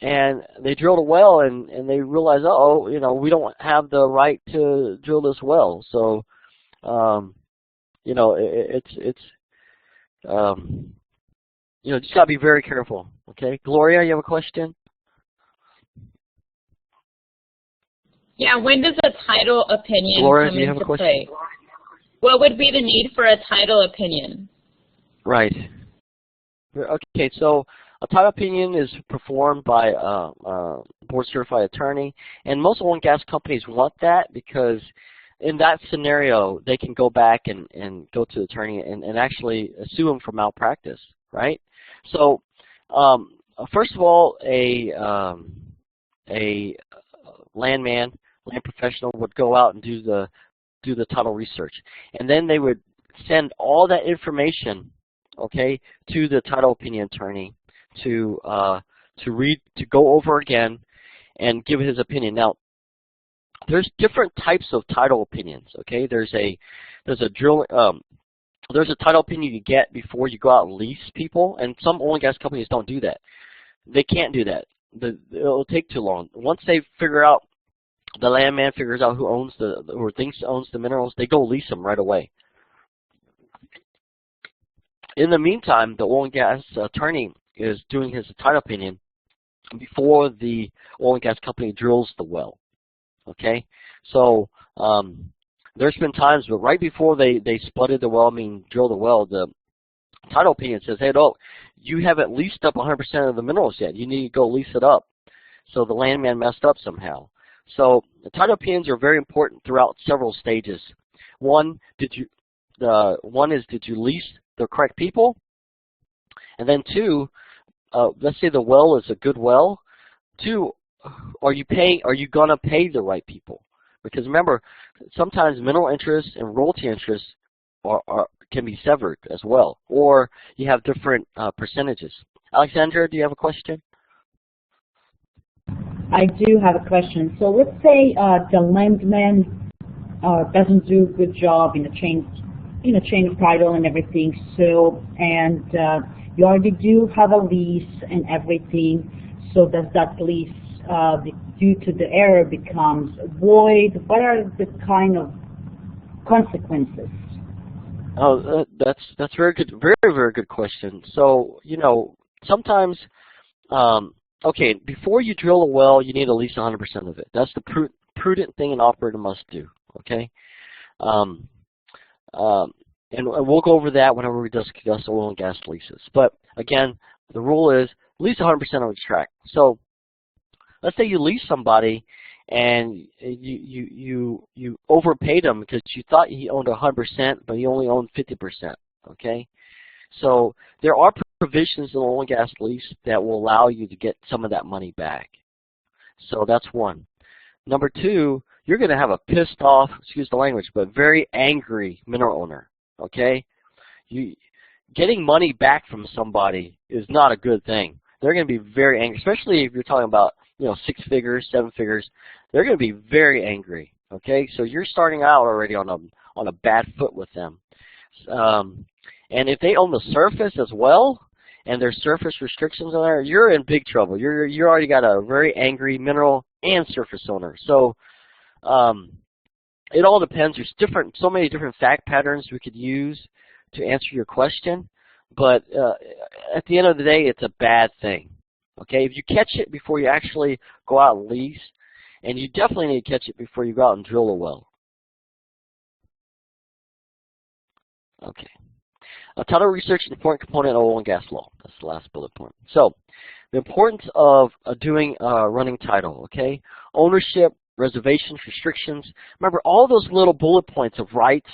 And they drilled a well, and they realized, uh-oh, you know, we don't have the right to drill this well. So, you know, you know, just got to be very careful. Okay, Gloria, you have a question? Yeah, when does a title opinion Gloria, come into play? What would be the need for a title opinion? Right. Okay, so a title opinion is performed by a board-certified attorney, and most oil and gas companies want that because in that scenario, they can go back and go to the attorney and actually sue him for malpractice, right? So, first of all, a land professional would go out and do the title research, and then they would send all that information, okay, to the title opinion attorney to go over again and give his opinion. Now, there's different types of title opinions. Okay, there's a title opinion you get before you go out and lease people, and some oil and gas companies don't do that. They can't do that. It'll take too long. Once they figure out, the landman figures out who owns or thinks owns the minerals, they go lease them right away. In the meantime, the oil and gas attorney is doing his title opinion before the oil and gas company drills the well. Okay, so there's been times, but right before they spudded the well, drilled the well, the title opinion says, hey, no, you haven't leased up 100% of the minerals yet. You need to go lease it up. So the landman messed up somehow. So the title opinions are very important throughout several stages. One, did you lease the correct people? And then two, let's say the well is a good well. Two, are you gonna pay the right people? Because remember, sometimes mineral interests and royalty interests can be severed as well, or you have different percentages. Alexandra, do you have a question? I do have a question. So let's say the landman doesn't do a good job in the chain of title and everything. So you already do have a lease and everything. So does that lease, due to the error, becomes void? What are the kind of consequences? Oh, that's very good, very good question. So sometimes, okay, before you drill a well, you need at least 100% of it. That's the prudent thing an operator must do, okay? And we'll go over that whenever we discuss oil and gas leases. But again, the rule is at least 100% of the track. So let's say you lease somebody and you overpaid him because you thought he owned 100%, but he only owned 50%, okay? So there are provisions in the oil and gas lease that will allow you to get some of that money back. So that's one. Number two, you're going to have a pissed off, excuse the language, but very angry mineral owner, okay? Getting money back from somebody is not a good thing. They're going to be very angry, especially if you're talking about, 6 figures, 7 figures. They're going to be very angry, okay? So you're starting out already on a bad foot with them. And if they own the surface as well, and there's surface restrictions on there, you're in big trouble. You already got a very angry mineral and surface owner. So it all depends. There's so many different fact patterns we could use to answer your question, but at the end of the day, it's a bad thing. Okay, if you catch it before you actually go out and lease, and you definitely need to catch it before you go out and drill a well. Okay. Title research is an important component of oil and gas law. That's the last bullet point. So, the importance of doing running title, okay? Ownership, reservations, restrictions. Remember, all those little bullet points of rights,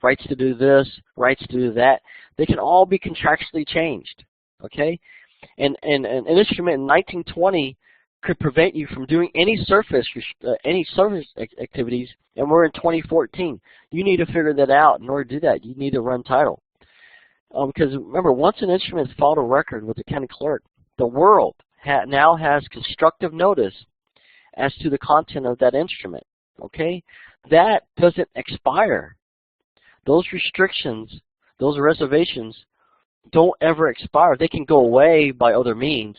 rights to do this, rights to do that, they can all be contractually changed, okay? And an instrument in 1920 could prevent you from doing any surface activities, and we're in 2014. You need to figure that out. In order to do that, you need to run title. Because remember, once an instrument has filed a record with the county clerk, the world now has constructive notice as to the content of that instrument, okay? That doesn't expire. Those restrictions, those reservations, don't ever expire. They can go away by other means,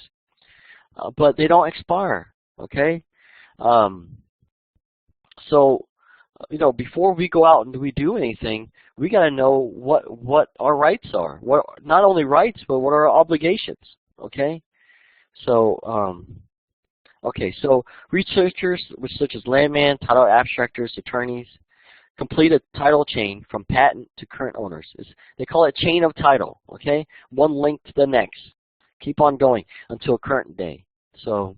but they don't expire, okay? So, before we go out and we do anything, we got to know what our rights are. What, not only rights, but what are our obligations, okay? So, so researchers such as landman, title abstractors, attorneys, complete a title chain from patent to current owners. They call it chain of title, okay? One link to the next. Keep on going until current day. So,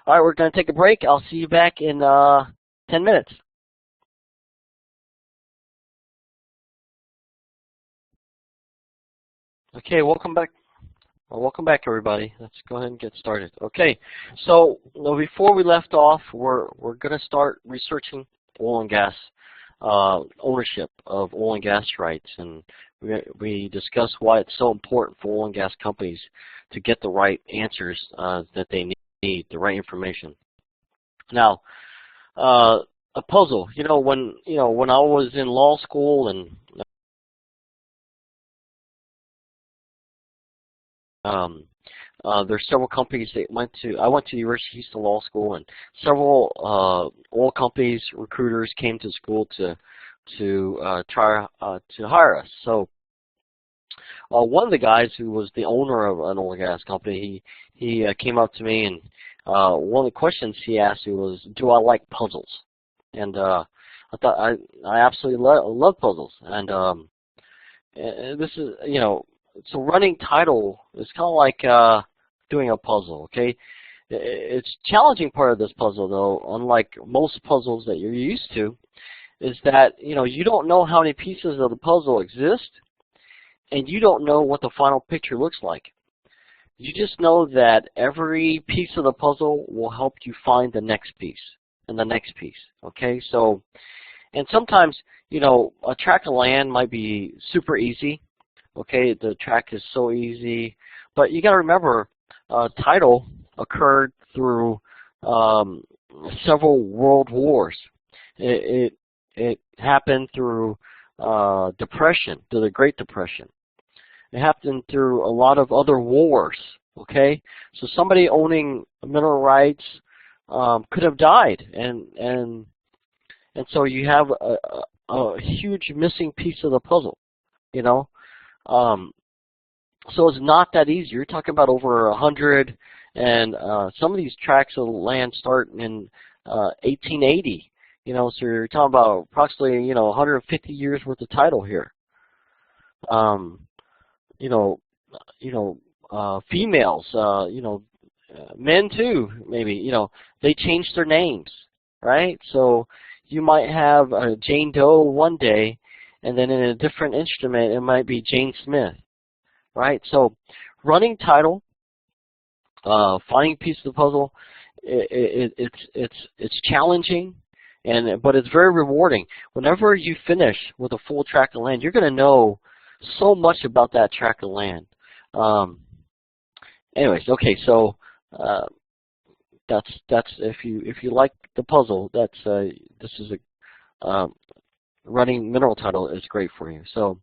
all right, we're going to take a break. I'll see you back in 10 minutes. Okay, welcome back. Well, welcome back, everybody. Let's go ahead and get started. Okay, so before we left off, we're going to start researching oil and gas ownership of oil and gas rights, and we discussed why it's so important for oil and gas companies to get the right answers that they need, the right information. Now, a puzzle. When I was in law school and there's several companies that I went to the University of Houston Law School, and several oil companies, recruiters came to school to try to hire us. So one of the guys who was the owner of an oil and gas company, he came up to me, and one of the questions he asked me was, do I like puzzles? And I thought I absolutely love puzzles, and this is so running title is kind of like doing a puzzle, okay? It's challenging part of this puzzle, though, unlike most puzzles that you're used to, is that, you don't know how many pieces of the puzzle exist, and you don't know what the final picture looks like. You just know that every piece of the puzzle will help you find the next piece and the next piece, okay? So, and sometimes, a tract of land might be super easy. Okay, the track is so easy, but you got to remember, title occurred through several world wars. It happened through depression, through the Great Depression. It happened through a lot of other wars. Okay, so somebody owning mineral rights could have died, and so you have a huge missing piece of the puzzle. So it's not that easy. You're talking about over 100, and some of these tracts of land start in 1880. You know, so you're talking about approximately 150 years worth of title here. Females, men too, maybe. They change their names, right? So you might have Jane Doe one day, and then in a different instrument it might be Jane Smith, right? So running title, finding a piece of the puzzle, it's challenging, but it's very rewarding. Whenever you finish with a full tract of land, you're going to know so much about that tract of land. Anyways, okay, so that's if you like the puzzle, this is a running mineral title is great for you. So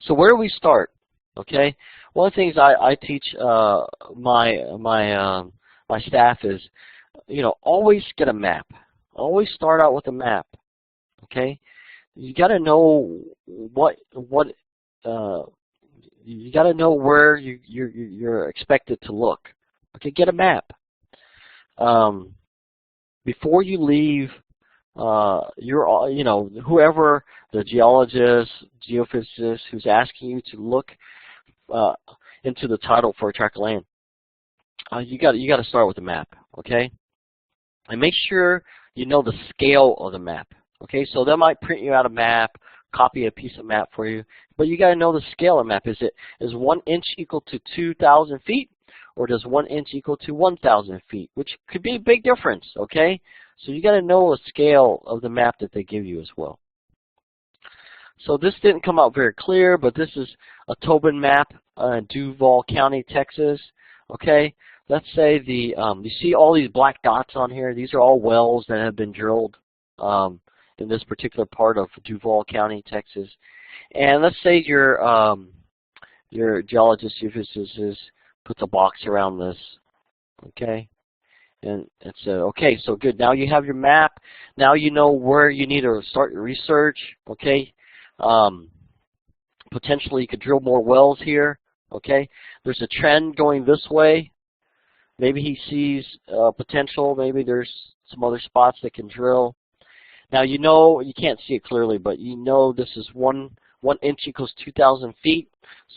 where do we start? Okay, one of the things I teach my staff is, always get a map. Always start out with a map. Okay, you got to know you got to know where you're expected to look. Okay, get a map. Before you leave, whoever the geologist, geophysicist who's asking you to look into the title for a tract of land, you got to start with a map. Okay, and make sure you know the scale of the map. Okay, so they might print you out a map, copy a piece of map for you, but you got to know the scale of the map. Is 1 inch equal to 2,000 feet, or does 1 inch equal to 1,000 feet, which could be a big difference. Okay, so you got to know the scale of the map that they give you as well. So this didn't come out very clear, but this is a Tobin map in Duval County, Texas. Okay, let's say you see all these black dots on here. These are all wells that have been drilled in this particular part of Duval County, Texas. And let's say your geologist, geophysicist puts a box around this. Okay, and it's okay. So good. Now you have your map. Now you know where you need to start your research. Okay. Potentially you could drill more wells here. Okay, there's a trend going this way. Maybe he sees potential. Maybe there's some other spots that can drill. Now you can't see it clearly, but this is 1 inch equals 2,000 feet.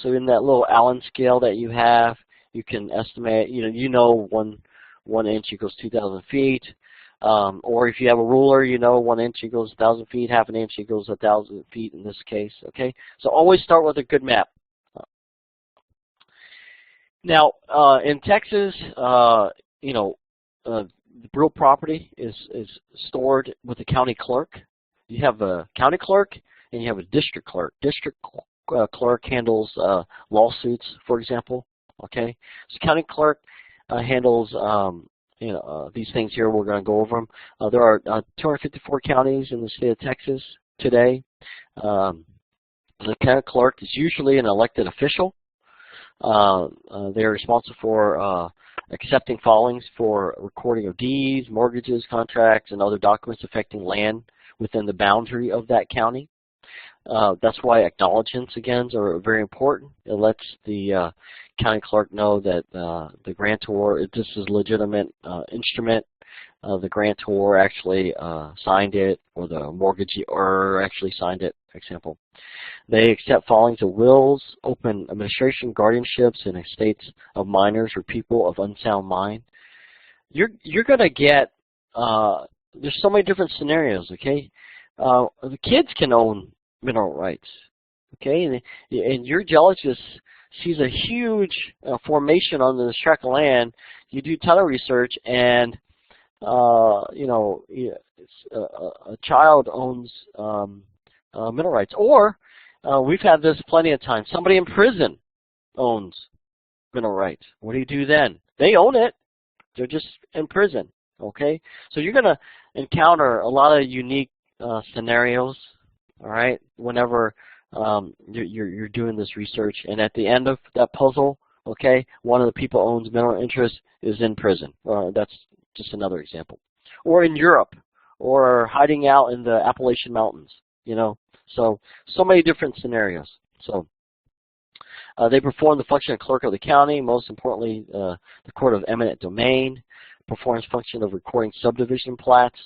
So in that little Allen scale that you have, you can estimate. 1 inch equals 2,000 feet. Or if you have a ruler, 1 inch equals 1,000 feet. Half an inch equals 1,000 feet in this case. Okay, so always start with a good map. Now in Texas, real property is stored with the county clerk. You have a county clerk and you have a district clerk. District clerk handles lawsuits, for example. Okay, so county clerk handles these things here. We're going to go over them. There are 254 counties in the state of Texas today. The county clerk is usually an elected official. They're responsible for accepting filings for recording of deeds, mortgages, contracts, and other documents affecting land within the boundary of that county. That's why acknowledgments, again, are very important. It lets the county clerk know that the grantor, this is a legitimate instrument. The grantor actually signed it, or the mortgagor actually signed it, for example. They accept filings of wills, open administration, guardianships, and estates of minors or people of unsound mind. You're going to get, there's so many different scenarios, okay? The kids can own mineral rights, okay? And your geologist sees a huge formation on this tract of land. You do title research, and a child owns mineral rights. Or we've had this plenty of times. Somebody in prison owns mineral rights. What do you do then? They own it. They're just in prison. Okay, so you're going to encounter a lot of unique scenarios. All right, whenever you're doing this research, and at the end of that puzzle, okay, one of the people owns mineral interest is in prison. That's just another example. Or in Europe, or hiding out in the Appalachian Mountains. So many different scenarios. So They perform the function of clerk of the county. Most importantly, the court of eminent domain performs function of recording subdivision plats.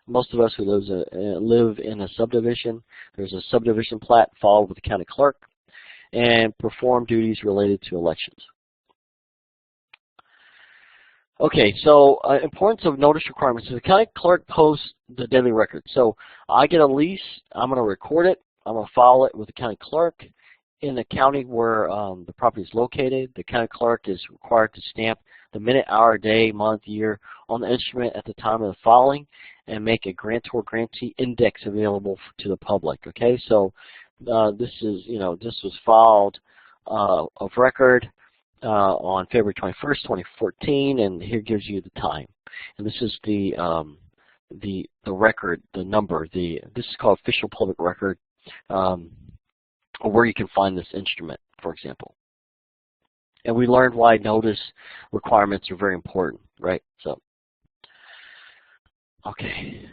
Most of us who live in a subdivision, there's a subdivision plat filed with the county clerk, and perform duties related to elections. Okay, so importance of notice requirements. So the county clerk posts the daily record. So I get a lease, I'm going to record it, I'm going to file it with the county clerk. In the county where the property is located, the county clerk is required to stamp the minute, hour, day, month, year on the instrument at the time of the filing and make a grantor-grantee index available to the public. Okay, so this was filed of record on February 21st, 2014, and here gives you the time. And this is the record, the number. This is called official public record, or where you can find this instrument, for example. And we learned why notice requirements are very important, right? So, okay.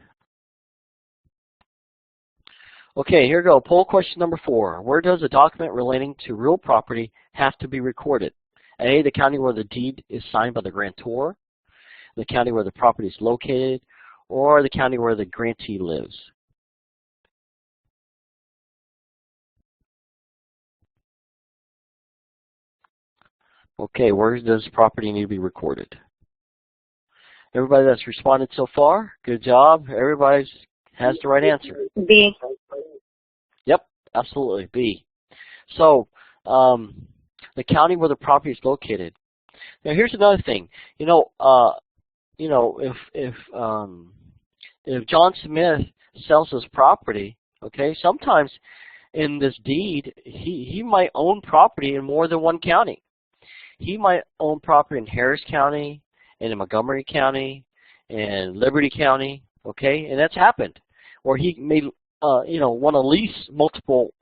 Okay, here we go. Poll question number 4. Where does a document relating to real property have to be recorded? A, the county where the deed is signed by the grantor, the county where the property is located, or the county where the grantee lives. Okay, where does property need to be recorded? Everybody that's responded so far, good job. Everybody has the right answer. B. Yep, absolutely, B. So, the county where the property is located. Now, here's another thing. If John Smith sells his property, okay, sometimes in this deed he might own property in more than one county. He might own property in Harris County, and in Montgomery County, and Liberty County, okay, and that's happened. Or he may, want to lease multiple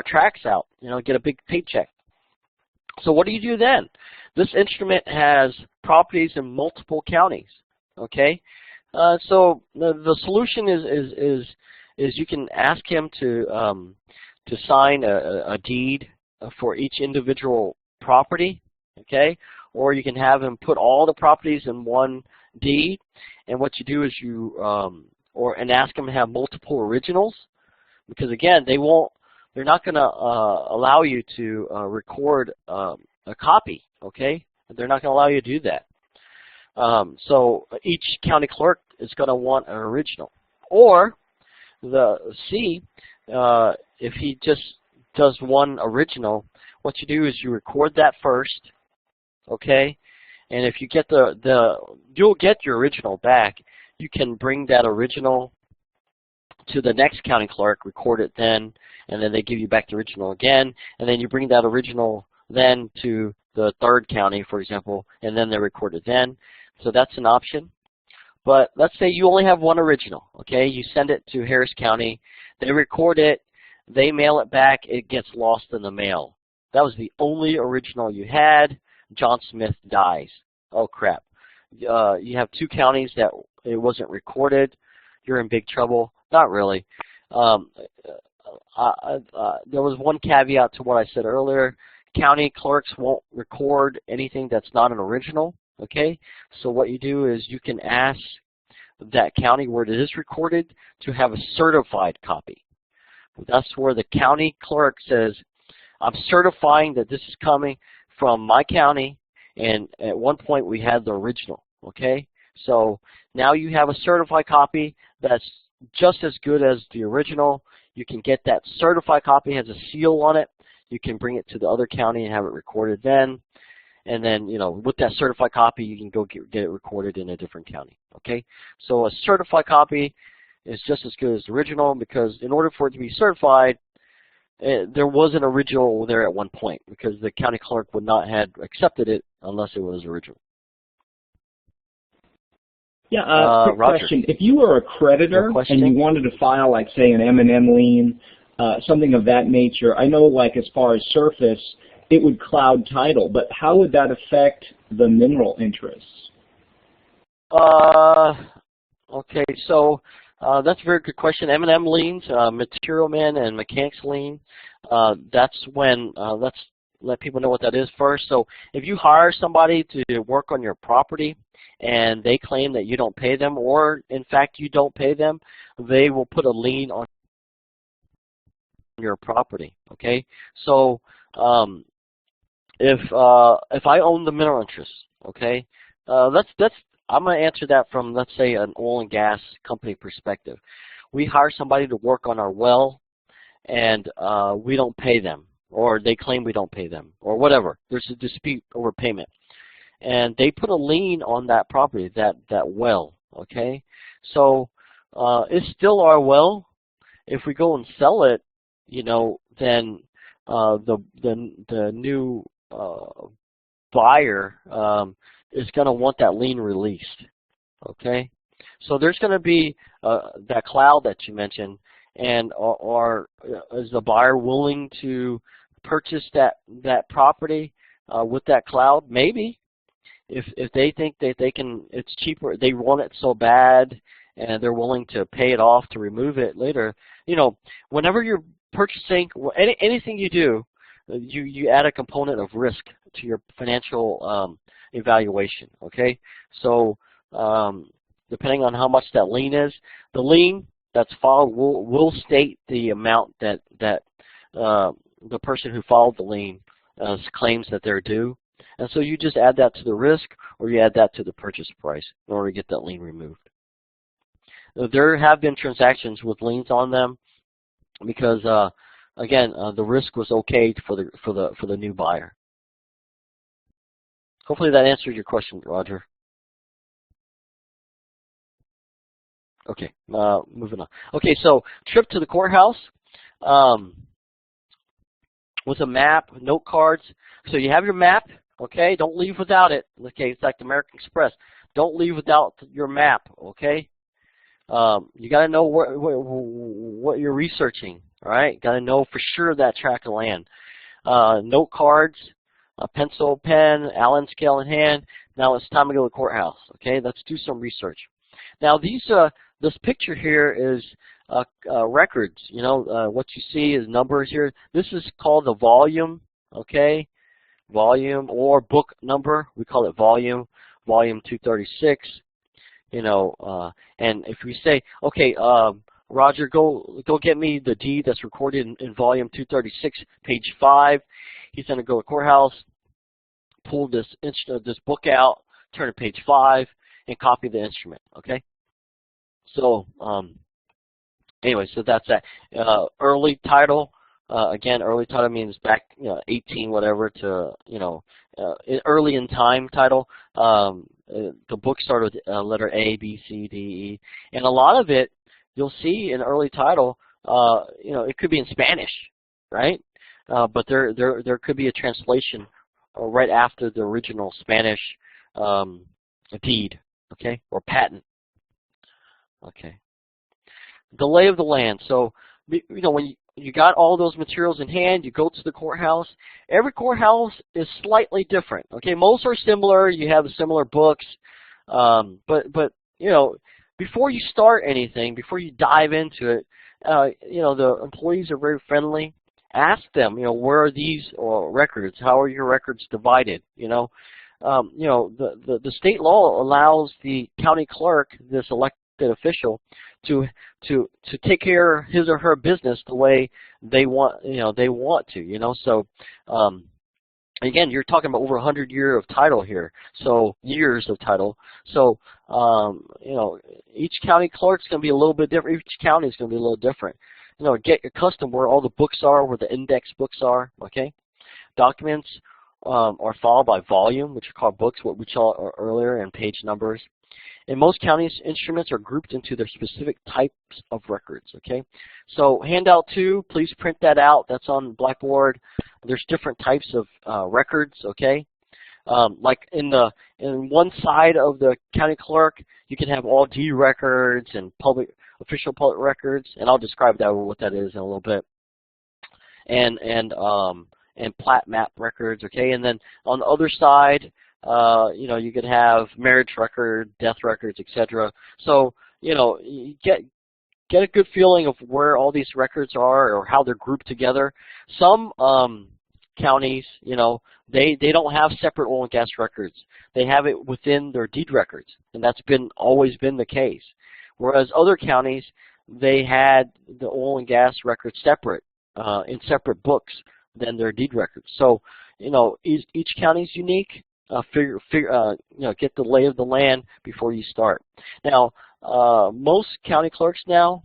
tracts out, get a big paycheck. So what do you do then? This instrument has properties in multiple counties, okay. So the solution is you can ask him to sign a deed for each individual property. Okay, or you can have him put all the properties in one deed, and what you do is and ask him to have multiple originals, because again, they're not going to allow you to record a copy. Okay, they're not going to allow you to do that. So each county clerk is going to want an original, or the C, if he just does one original, what you do is you record that first. Okay, and if you get you'll get your original back. You can bring that original to the next county clerk, record it then, and then they give you back the original again, and then you bring that original then to the third county, for example, and then they record it then. So that's an option. But let's say you only have one original. Okay, you send it to Harris County, they record it, they mail it back, it gets lost in the mail. That was the only original you had. John Smith dies. Oh crap. You have two counties that it wasn't recorded. You're in big trouble. Not really. There was one caveat to what I said earlier. County clerks won't record anything that's not an original. Okay? So what you do is you can ask that county where it is recorded to have a certified copy. That's where the county clerk says, I'm certifying that this is coming from my county, and at one point we had the original, okay? So now you have a certified copy that's just as good as the original. You can get that certified copy, has a seal on it. You can bring it to the other county and have it recorded then. And then, with that certified copy, you can go get it recorded in a different county, okay? So a certified copy is just as good as the original, because in order for it to be certified, there was an original there at one point, because the county clerk would not have accepted it unless it was original. Yeah, quick Roger. question. If you were a creditor and you wanted to file, like, say, an M&M lien, something of that nature, I know, like, as far as surface, it would cloud title, but how would that affect the mineral interests? Okay, so that's a very good question. M&M liens, material men and mechanics lien, that's when let people know what that is first. So if you hire somebody to work on your property and they claim that you don't pay them, or in fact you don't pay them, they will put a lien on your property. Okay, so if I own the mineral interest, okay, I'm going to answer that from, let's say, an oil and gas company perspective. We hire somebody to work on our well, and we don't pay them, or they claim we don't pay them, or whatever. There's a dispute over payment, and they put a lien on that property, that well. Okay, so it's still our well. If we go and sell it, you know, then the new buyer is going to want that lien released. Okay, so there's going to be that cloud that you mentioned, and is the buyer willing to purchase that property with that cloud? Maybe, if they think that they can, it's cheaper, they want it so bad, and they're willing to pay it off to remove it later. You know, whenever you're purchasing anything you do, you add a component of risk to your financial evaluation. Okay, so depending on how much that lien is, the lien that's filed will state the amount that the person who filed the lien claims that they're due, and so you just add that to the risk, or you add that to the purchase price in order to get that lien removed. There have been transactions with liens on them because again, the risk was okay for the new buyer. Hopefully that answered your question, Roger. Okay, moving on. Okay, so trip to the courthouse with a map, note cards. So you have your map, okay? Don't leave without it. Okay, it's like the American Express. Don't leave without your map, okay? You got to know what you're researching, all right? Got to know for sure that tract of land. Note cards, a pencil, pen, Allen scale in hand. Now it's time to go to the courthouse, okay? Let's do some research. Now this picture here is records. You know, what you see is numbers here. This is called the volume, okay? Volume or book number. We call it volume 236. You know, and if we say, okay, Roger, go get me the deed that's recorded in volume 236, page 5. He's going to go to the courthouse, pull this book out, turn to page 5, and copy the instrument. Okay. So anyway, so that's that. Early title. Again, early title means back, 18 whatever to, early in time title. The book started with letter A, B, C, D, E, and a lot of it you'll see in early title. It could be in Spanish, right? But there could be a translation right after the original Spanish deed, okay, or patent. Okay. The lay of the land. So, when you got all those materials in hand, you go to the courthouse. Every courthouse is slightly different. Okay, most are similar. You have similar books, but before you start anything, before you dive into it, the employees are very friendly. Ask them, where are these records? How are your records divided? The state law allows the county clerk, this elected official, to take care of his or her business the way they want, to. So again, you're talking about over 100 years of title here, so years of title. So each county clerk's going to be a little bit different. Each county is going to be a little different. Get accustomed where all the books are, where the index books are. Okay, documents are filed by volume, which are called books, what we saw earlier, and page numbers. In most counties, instruments are grouped into their specific types of records, okay? So handout 2, please print that out. That's on Blackboard. There's different types of records, okay? Like in one side of the county clerk, you can have all D records and official public records, and I'll describe that what that is in a little bit. And plat map records, okay? And then on the other side, you could have marriage record, death records, etc. So, you get a good feeling of where all these records are or how they're grouped together. Some counties, you know, they don't have separate oil and gas records. They have it within their deed records, and that's always been the case. Whereas other counties, they had the oil and gas records separate, in separate books than their deed records. So, you know, each county is unique. You know, get the lay of the land before you start. Now, most county clerks now,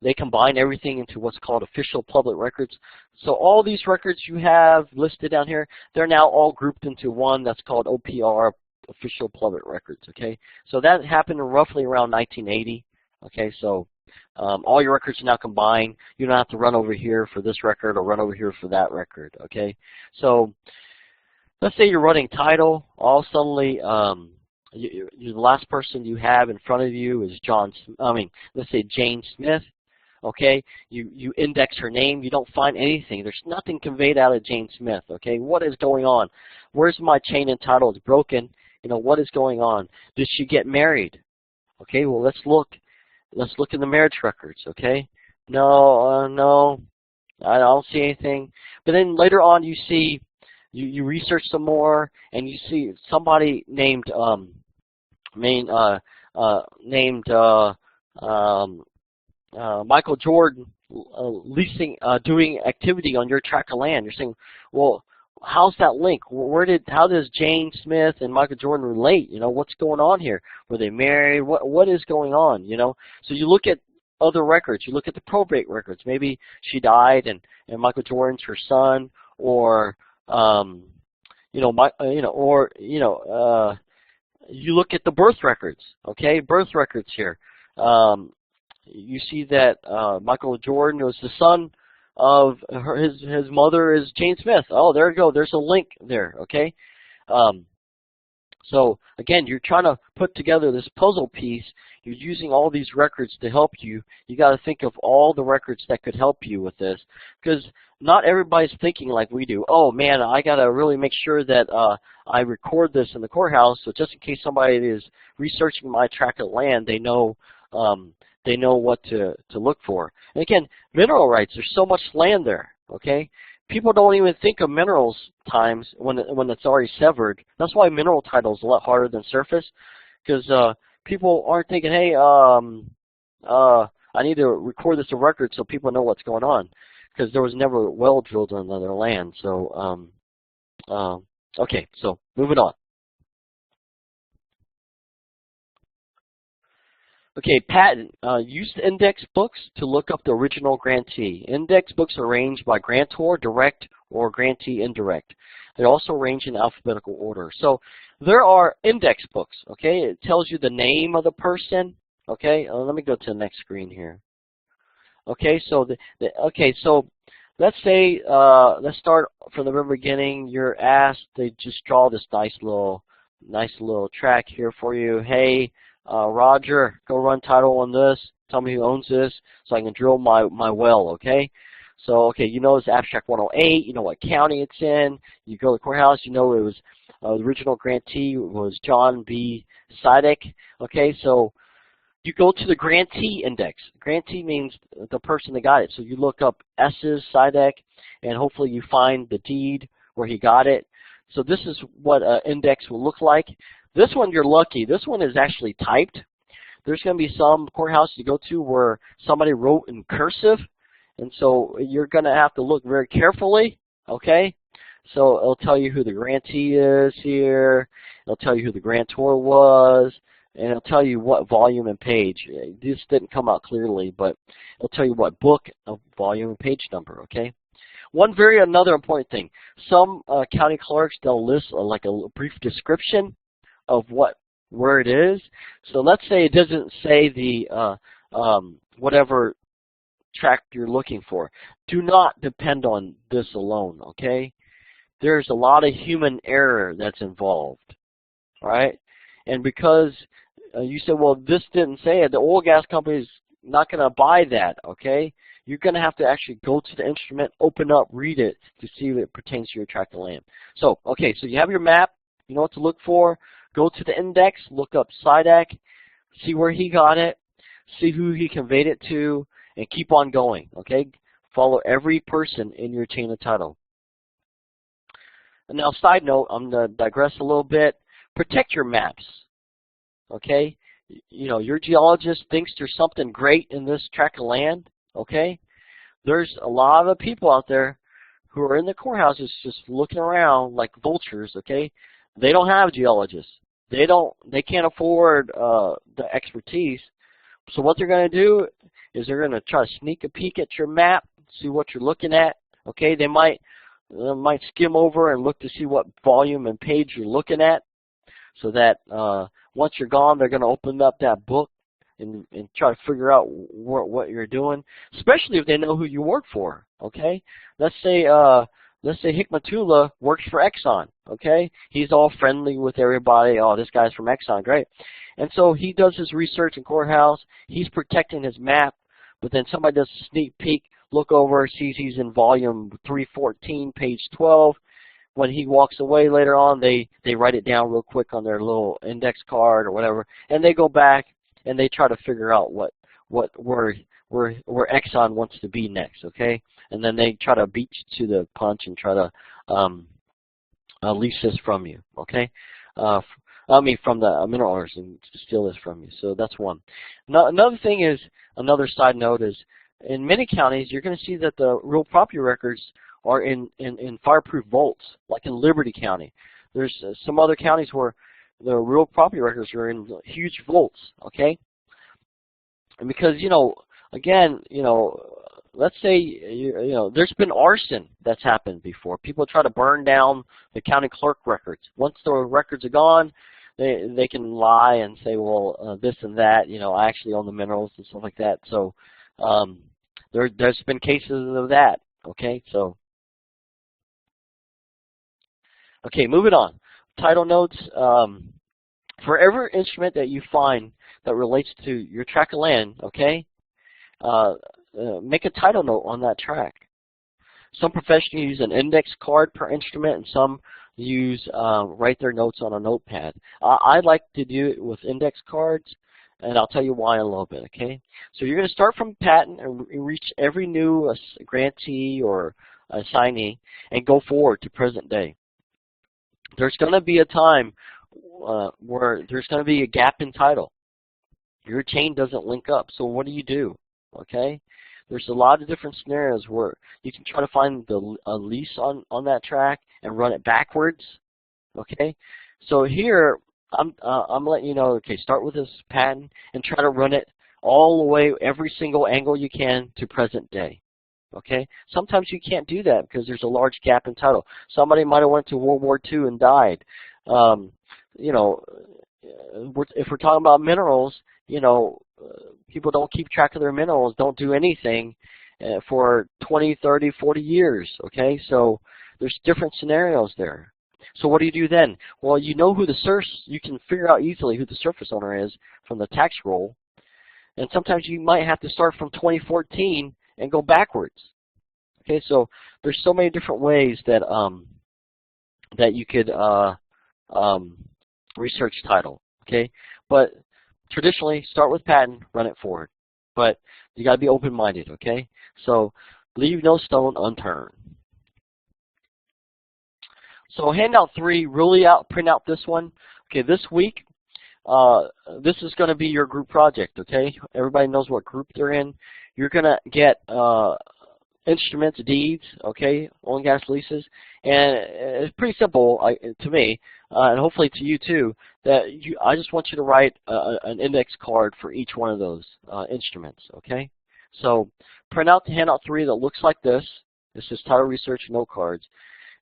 they combine everything into what's called official public records. So all these records you have listed down here, they're now all grouped into one that's called OPR, official public records, okay? So that happened roughly around 1980, okay? So all your records are now combined. You don't have to run over here for this record or run over here for that record, okay? So let's say you're running title. All suddenly, the last person you have in front of you is let's say Jane Smith. Okay, you index her name. You don't find anything. There's nothing conveyed out of Jane Smith. Okay, what is going on? Where's my chain in title? It's broken. You know, what is going on? Did she get married? Okay, well let's look. Let's look in the marriage records. Okay, no, no, I don't see anything. But then later on, you see. You research some more, and you see somebody named Michael Jordan doing activity on your tract of land. You're saying, well, how's that link? How does Jane Smith and Michael Jordan relate? You know, what's going on here? Were they married? What is going on? You know, so you look at other records. You look at the probate records. Maybe she died, and Michael Jordan's her son, or you look at the birth records, okay? Birth records here. You see that Michael Jordan was the son of his mother is Jane Smith. Oh, there you go. There's a link there, okay? So again, you're trying to put together this puzzle piece. You're using all these records to help you. You got to think of all the records that could help you with this, because not everybody's thinking like we do. Oh man, I got to really make sure that I record this in the courthouse, so just in case somebody is researching my tract of land, they know what to look for. And again, mineral rights. There's so much land there. Okay. People don't even think of minerals times when it's already severed. That's why mineral title is a lot harder than surface, because people aren't thinking, hey, I need to record this to record so people know what's going on, because there was never a well drilled on another land. So, okay, so moving on. Okay, patent. Use the index books to look up the original grantee. Index books are arranged by grantor, direct, or grantee, indirect. They also arrange in alphabetical order. So there are index books, okay? It tells you the name of the person, okay? Let me go to the next screen here. Okay, so so let's say, let's start from the very beginning. You're asked, they just draw this nice little track here for you. Hey, Roger, go run title on this. Tell me who owns this so I can drill my well, okay? So, okay, you know it's Abstract 108. You know what county it's in. You go to the courthouse. You know it was the original grantee was John B. Sidek. Okay, so you go to the grantee index. Grantee means the person that got it. So you look up S's Sidek, and hopefully you find the deed where he got it. So this is what an index will look like. This one, you're lucky. This one is actually typed. There's going to be some courthouse you go to where somebody wrote in cursive, and so you're going to have to look very carefully, okay? So it'll tell you who the grantee is here. It'll tell you who the grantor was, and it'll tell you what volume and page. This didn't come out clearly, but it'll tell you what book, volume, and page number, okay? Another important thing. Some county clerks, they'll list like a brief description of where it is. So let's say it doesn't say the whatever tract you're looking for. Do not depend on this alone, okay? There's a lot of human error that's involved, right? And because you said, well, this didn't say it, the oil gas company is not going to buy that, okay? You're going to have to actually go to the instrument, open up, read it to see if it pertains to your tract of land. So, okay, so you have your map. You know what to look for. Go to the index, look up Sidek, see where he got it, see who he conveyed it to, and keep on going, okay? Follow every person in your chain of title. And now, side note, I'm going to digress a little bit. Protect your maps, okay? You know, your geologist thinks there's something great in this tract of land, okay? There's a lot of people out there who are in the courthouses just looking around like vultures, okay? They don't have geologists. They can't afford the expertise. So what they're going to do is they're going to try to sneak a peek at your map, see what you're looking at, okay? They might skim over and look to see what volume and page you're looking at, so that once you're gone, they're going to open up that book and try to figure out what you're doing, especially if they know who you work for, okay? Let's say Hikmatullah works for Exxon, okay? He's all friendly with everybody. Oh, this guy's from Exxon, great. And so he does his research in courthouse. He's protecting his map, but then somebody does a sneak peek, look over, sees he's in volume 314, page 12. When he walks away later on, they write it down real quick on their little index card or whatever, and they go back and they try to figure out where Exxon wants to be next, okay? And then they try to beat you to the punch and try to lease this from you, okay? I mean, from the mineral owners, and steal this from you. So that's one. Another thing is, another side note is, in many counties, you're going to see that the real property records are in fireproof vaults, like in Liberty County. There's some other counties where the real property records are in huge vaults, okay? And because, you know, again, you know, let's say, you know, there's been arson that's happened before. People try to burn down the county clerk records. Once the records are gone, they can lie and say, well, this and that, you know, I actually own the minerals and stuff like that. So there's been cases of that, okay? So, okay, moving on. Title notes. For every instrument that you find that relates to your tract of land, okay, make a title note on that tract. Some professionals use an index card per instrument, and some use write their notes on a notepad. I like to do it with index cards, and I'll tell you why in a little bit, okay? So you're going to start from patent and reach every new grantee or assignee and go forward to present day. There's going to be a time where there's going to be a gap in title. Your chain doesn't link up, so what do? Okay? There's a lot of different scenarios where you can try to find a lease on that track and run it backwards, okay? So here, I'm letting you know, okay, start with this patent and try to run it all the way, every single angle you can to present day, okay? Sometimes you can't do that because there's a large gap in title. Somebody might have went to World War II and died. You know, if we're talking about minerals, you know, people don't keep track of their minerals, don't do anything for 20, 30, 40 years, okay? So there's different scenarios there. So what do you do then? Well, you know who you can figure out easily who the surface owner is from the tax roll. And sometimes you might have to start from 2014 and go backwards. Okay, so there's so many different ways that that you could research title, okay? But traditionally, start with patent, run it forward. But you got to be open-minded, okay? So leave no stone unturned. So handout 3, really print out this one. Okay, this week, this is going to be your group project, okay? Everybody knows what group they're in. You're going to get instruments, deeds, okay, oil and gas leases, and it's pretty simple to me, and hopefully to you too, that I just want you to write an index card for each one of those instruments, okay? So print out the handout 3 that looks like this. This is title research note cards.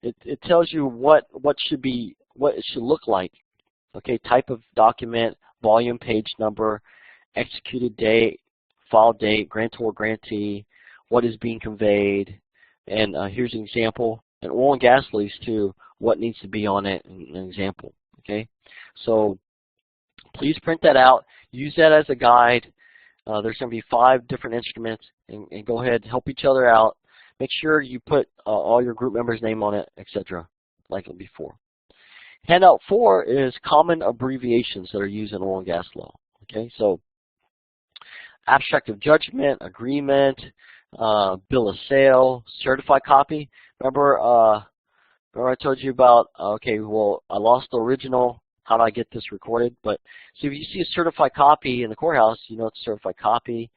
It tells you what it should look like, okay? Type of document, volume, page number, executed date, file date, grantor, grantee, what is being conveyed, and here's an example. An oil and gas lease too, what needs to be on it, an example, okay? So please print that out. Use that as a guide. There's going to be 5 different instruments, and go ahead, help each other out. Make sure you put all your group members' name on it, etc., like before. Handout 4 is common abbreviations that are used in oil and gas law, okay? So abstract of judgment, agreement, bill of sale, certified copy. Remember I told you about, okay, well, I lost the original. How do I get this recorded? But so if you see a certified copy in the courthouse, you know it's a certified copy.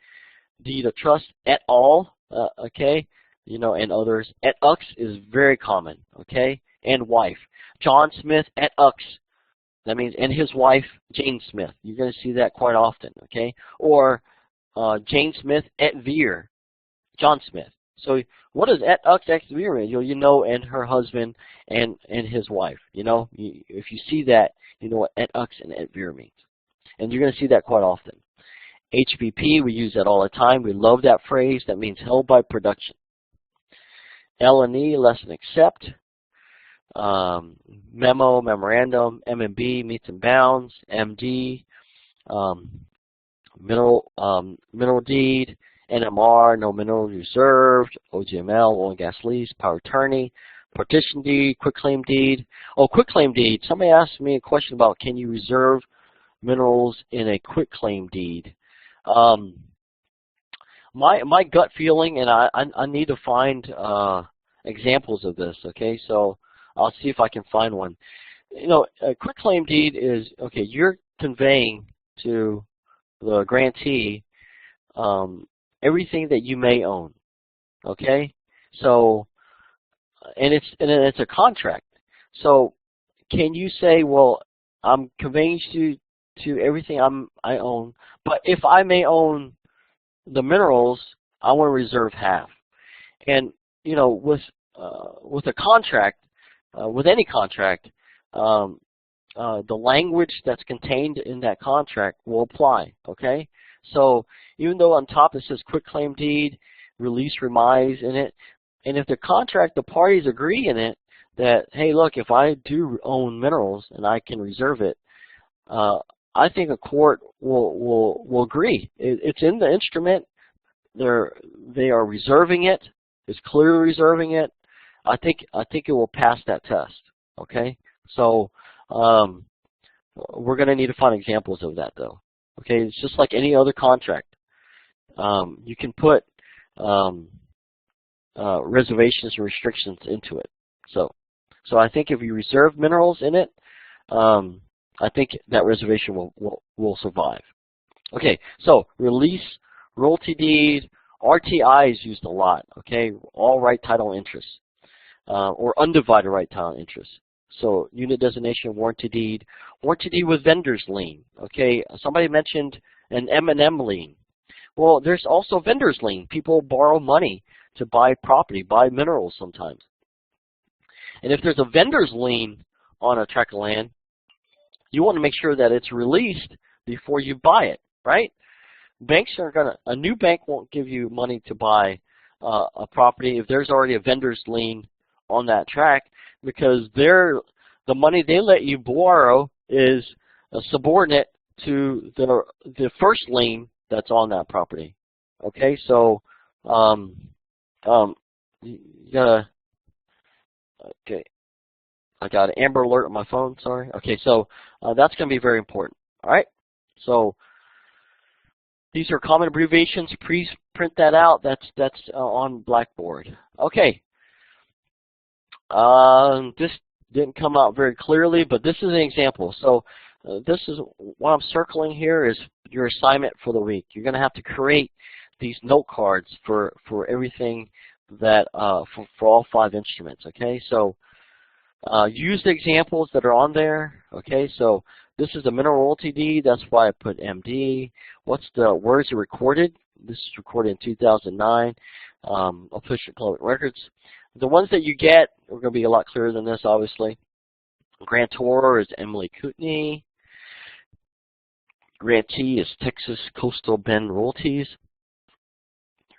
Deed of trust et al. Okay, you know, and others. Et ux is very common. Okay, and wife. John Smith et ux. That means and his wife Jane Smith. You're going to see that quite often. Okay, or Jane Smith et vir. John Smith. So what does et ux ex vir mean? You know, and her husband and his wife. You know, if you see that, you know what et ux and et vir means, and you're going to see that quite often. HBP, we use that all the time. We love that phrase. That means held by production. L&E, less than accept. Memo, memorandum. M&B, meets and bounds. MD, mineral deed. NMR, no mineral reserved. OGML, oil and gas lease. Power attorney. Partition deed, quitclaim deed. Oh, quitclaim deed. Somebody asked me a question about can you reserve minerals in a quitclaim deed. My gut feeling, and I need to find examples of this. Okay, so I'll see if I can find one. You know, a quitclaim deed is okay. You're conveying to the grantee everything that you may own. Okay, so and it's a contract. So can you say, well, I'm conveying to everything I own, but if I may own the minerals, I want to reserve half. And you know, with a contract, with any contract, the language that's contained in that contract will apply. Okay, so even though on top it says quitclaim deed, release remise in it, and if the contract, the parties agree in it that, hey, look, if I do own minerals and I can reserve it, I think a court will agree. It's in the instrument. They are reserving it. It's clearly reserving it. I think it will pass that test. Okay, so we're going to need to find examples of that, though. Okay, it's just like any other contract. You can put reservations and restrictions into it. So I think if you reserve minerals in it, I think that reservation will survive. Okay, so release, royalty deed, RTI is used a lot. Okay, all right title interest, or undivided right title interest. So unit designation, warranty deed with vendor's lien. Okay, somebody mentioned an M&M lien. Well, there's also vendor's lien. People borrow money to buy property, buy minerals sometimes. And if there's a vendor's lien on a tract of land, you want to make sure that it's released before you buy it, right? Banks are a new bank won't give you money to buy a property if there's already a vendor's lien on that tract, because the money they let you borrow is subordinate to the first lien that's on that property. Okay, so you gotta. Okay, I got an Amber Alert on my phone. Sorry. Okay, so that's going to be very important. All right. So these are common abbreviations. Please print that out. That's on Blackboard. Okay. This didn't come out very clearly, but this is an example. So this is what I'm circling here is your assignment for the week. You're going to have to create these note cards for everything that for all 5 instruments. Okay, so use the examples that are on there. Okay, so this is the mineral royalty deed. That's why I put MD. Where is it recorded? This is recorded in 2009. Official Public Records. The ones that you get are going to be a lot clearer than this, obviously. Grantor is Emily Kootenai. Grantee is Texas Coastal Bend Royalties.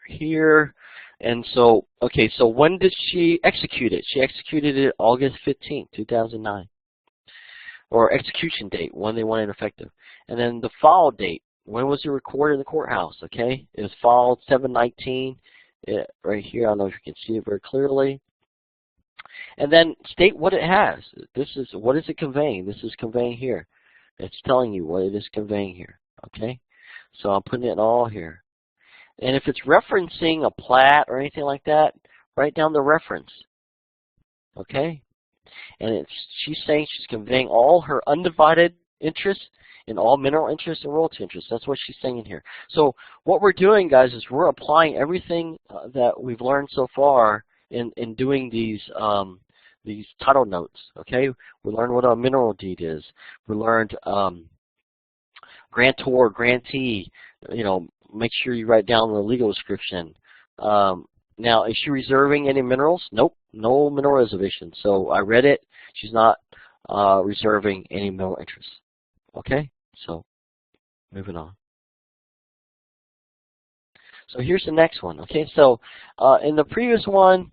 Here. And so, okay, so when did she execute it? She executed it August 15, 2009. Or execution date, when they went in effective. And then the file date, when was it recorded in the courthouse, okay? It was filed 7/19, right here. I don't know if you can see it very clearly. And then state what it has. What is it conveying? This is conveying here. It's telling you what it is conveying here, okay? So I'm putting it all here. And if it's referencing a plat or anything like that, write down the reference. Okay? And she's saying she's conveying all her undivided interest in all mineral interests and royalty interests. That's what she's saying here. So what we're doing, guys, is we're applying everything that we've learned so far in doing these title notes. Okay? We learned what a mineral deed is. We learned grantor, grantee. You know, make sure you write down the legal description. Now, is she reserving any minerals? Nope, no mineral reservation. So I read it. She's not reserving any mineral interests. Okay, so moving on. So here's the next one. Okay, so in the previous one,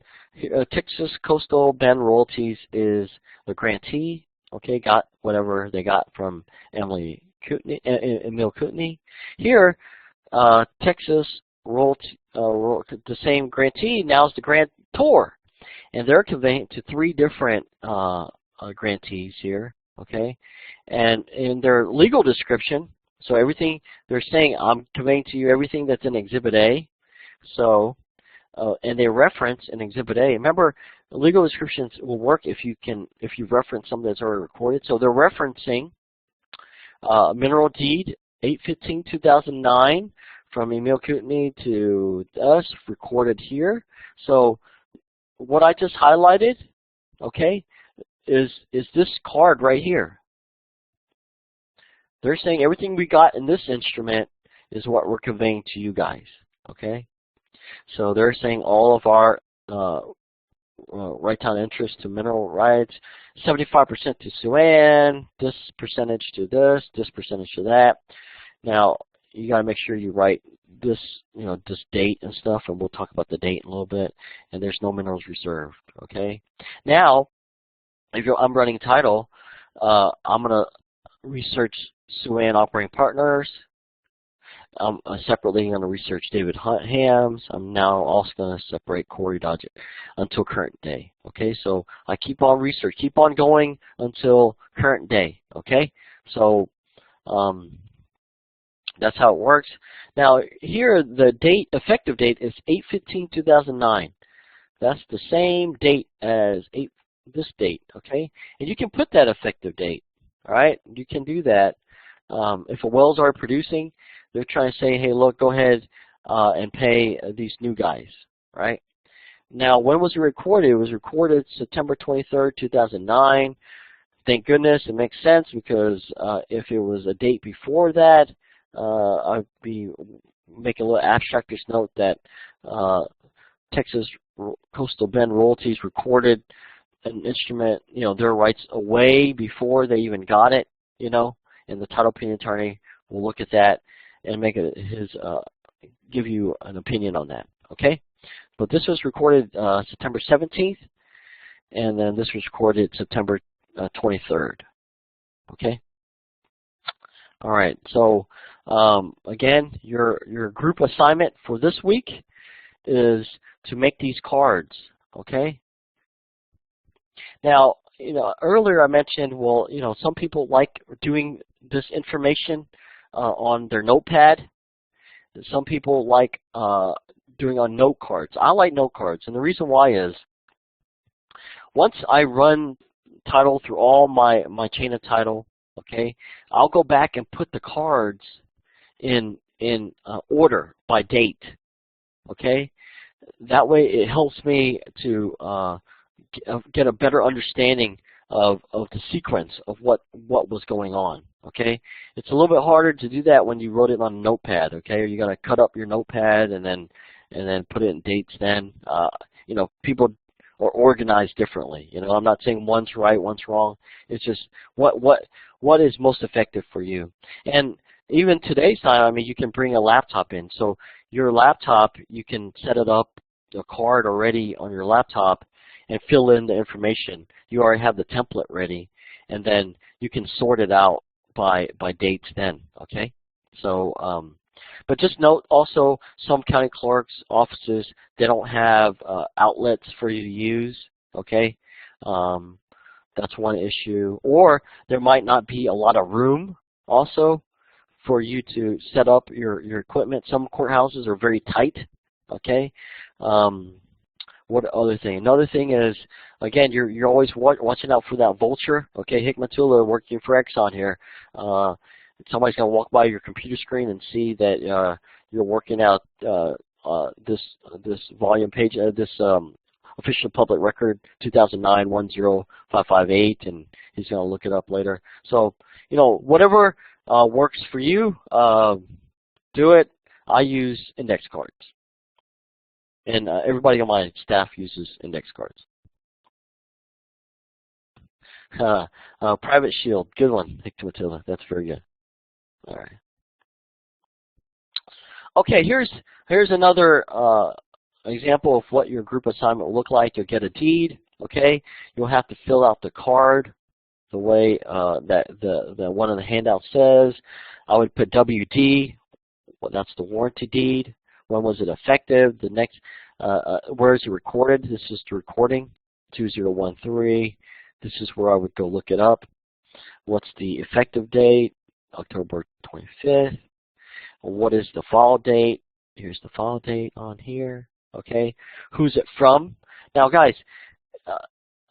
Texas Coastal Bend Royalties is the grantee. Okay, got whatever they got from Emil Kootenai. Here, Texas Royalty, the same grantee now is the grantor, and they're conveying to three different grantees here. Okay, and in their legal description, so everything they're saying, I'm conveying to you everything that's in Exhibit A. So, and they reference in Exhibit A. Remember, legal descriptions will work if you reference something that's already recorded. So they're referencing mineral deed 8/15/2009 from Emil Kootenai to us, recorded here. So what I just highlighted, okay, is this card right here. They're saying everything we got in this instrument is what we're conveying to you guys, okay? So they're saying all of our right down interest to mineral rights, 75% to Siouan, this percentage to this percentage to that. Now, you got to make sure you write this, this date and stuff, and we'll talk about the date in a little bit. And there's no minerals reserved, okay? Now, if I'm running title, I'm going to research Siouan Operating Partners. Separately, I'm going to research David Hams. I'm now also going to separate Corey Dodge until current day. Okay, so I keep on research, keep on going until current day. Okay, so that's how it works. Now here, the date, effective date is 8/15/2009. That's the same date as this date. Okay, and you can put that effective date. All right, you can do that. If a well's are producing, they're trying to say, hey, look, go ahead and pay these new guys, right? Now, when was it recorded? It was recorded September 23rd, 2009. Thank goodness, it makes sense, because if it was a date before that, I'd be making a little abstractous note that Texas Coastal Bend Royalties recorded an instrument, their rights away before they even got it, and the title opinion attorney will look at that and make give you an opinion on that, okay? But this was recorded September 17th, and then this was recorded September 23rd, okay? All right, so again, your group assignment for this week is to make these cards, okay? Now, earlier I mentioned, well, some people like doing this information on their notepad. Some people like doing on note cards. I like note cards, and the reason why is once I run title through all my chain of title, okay, I'll go back and put the cards in order by date, okay? That way it helps me to get a better understanding of the sequence of what was going on, okay? It's a little bit harder to do that when you wrote it on a notepad, okay? Or you got to cut up your notepad and then put it in dates then. People are organized differently. I'm not saying one's right, one's wrong. It's just what is most effective for you. And even today's time, you can bring a laptop in. So your laptop, you can set it up, a card already on your laptop, and fill in the information. You already have the template ready, and then you can sort it out by dates then, okay? So, but just note also, some county clerks' offices, they don't have outlets for you to use, okay? That's one issue. Or there might not be a lot of room also for you to set up your equipment. Some courthouses are very tight, okay? What other thing? Another thing is, again, you're always watching out for that vulture, okay? Hikmatullah working for Exxon here. Somebody's going to walk by your computer screen and see that you're working out this volume page, this official public record 2009-10558, and he's going to look it up later. So, you know, whatever works for you, do it. I use index cards, and everybody on my staff uses index cards. Private Shield, good one, Hikmatullah. That's very good. All right. Okay, here's another example of what your group assignment will look like. You'll get a deed, okay? You'll have to fill out the card the way that the one of the handouts says. I would put WD, well, that's the warranty deed. When was it effective? The next, where is it recorded? This is the recording, 2013. This is where I would go look it up. What's the effective date? October 25th. What is the file date? Here's the file date on here. Okay, who's it from? Now, guys,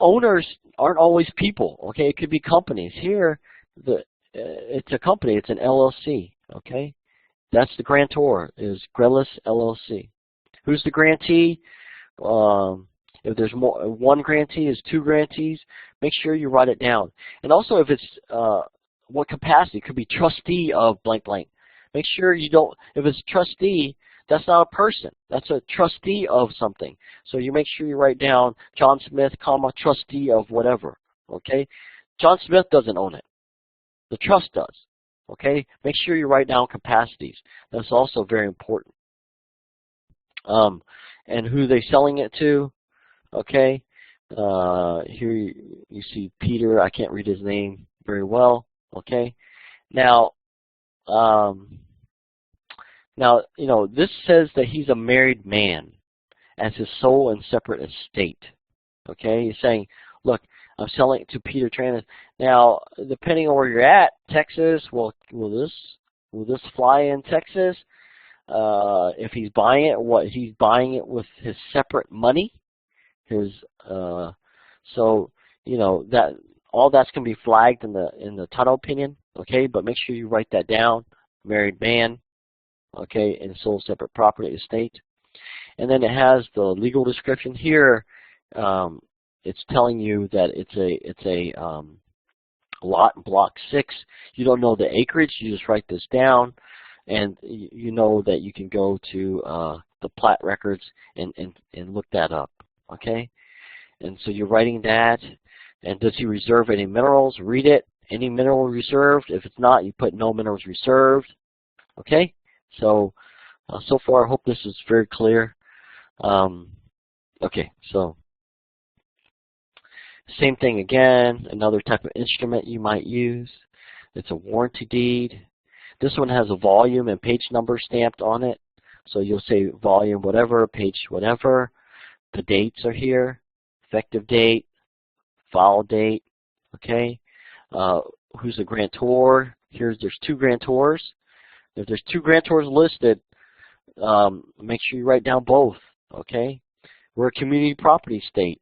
owners aren't always people. Okay, it could be companies. Here, it's a company. It's an LLC. Okay, that's the grantor. Is Grelis LLC. Who's the grantee? If there's more, one grantee is two grantees. Make sure you write it down. And also, if it's what capacity? It could be trustee of blank blank. Make sure you don't. If it's trustee, that's not a person. That's a trustee of something. So you make sure you write down John Smith, comma, trustee of whatever. Okay? John Smith doesn't own it. The trust does. Okay? Make sure you write down capacities. That's also very important. And who they're selling it to. Okay? Here you see Peter. I can't read his name very well. Okay? Now, you know, this says that he's a married man as his sole and separate estate. Okay, he's saying, look, I'm selling it to Peter Tranis. Now, depending on where you're at, Texas, will this fly in Texas? If he's buying it, he's buying it with his separate money. So you know that all that's going to be flagged in the title opinion. Okay, but make sure you write that down. Married man. Okay, and sole separate property estate. And then it has the legal description here. It's telling you that it's a lot in block 6. You don't know the acreage, you just write this down, and you know that you can go to the plat records and look that up. Okay, and so you're writing that. And does he reserve any minerals? Read it. Any mineral reserved? If it's not, you put no minerals reserved. Okay. So, so far, I hope this is very clear. Okay, so same thing again, another type of instrument you might use. It's a warranty deed. This one has a volume and page number stamped on it. So you'll say volume whatever, page whatever. The dates are here, effective date, file date, okay. Who's the grantor? There's two grantors. If there's two grantors listed, make sure you write down both, okay? We're a community property state.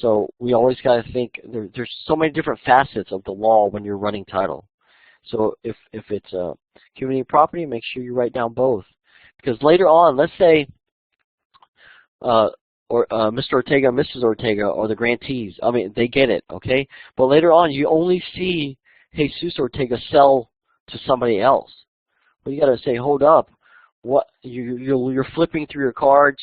So we always got to think, there's so many different facets of the law when you're running title. So if it's a community property, make sure you write down both. Because later on, let's say Mr. Ortega and Mrs. Ortega are the grantees. I mean, they get it, okay? But later on, you only see Jesus Ortega sell to somebody else. Well, you got to say, hold up. What you're flipping through your cards.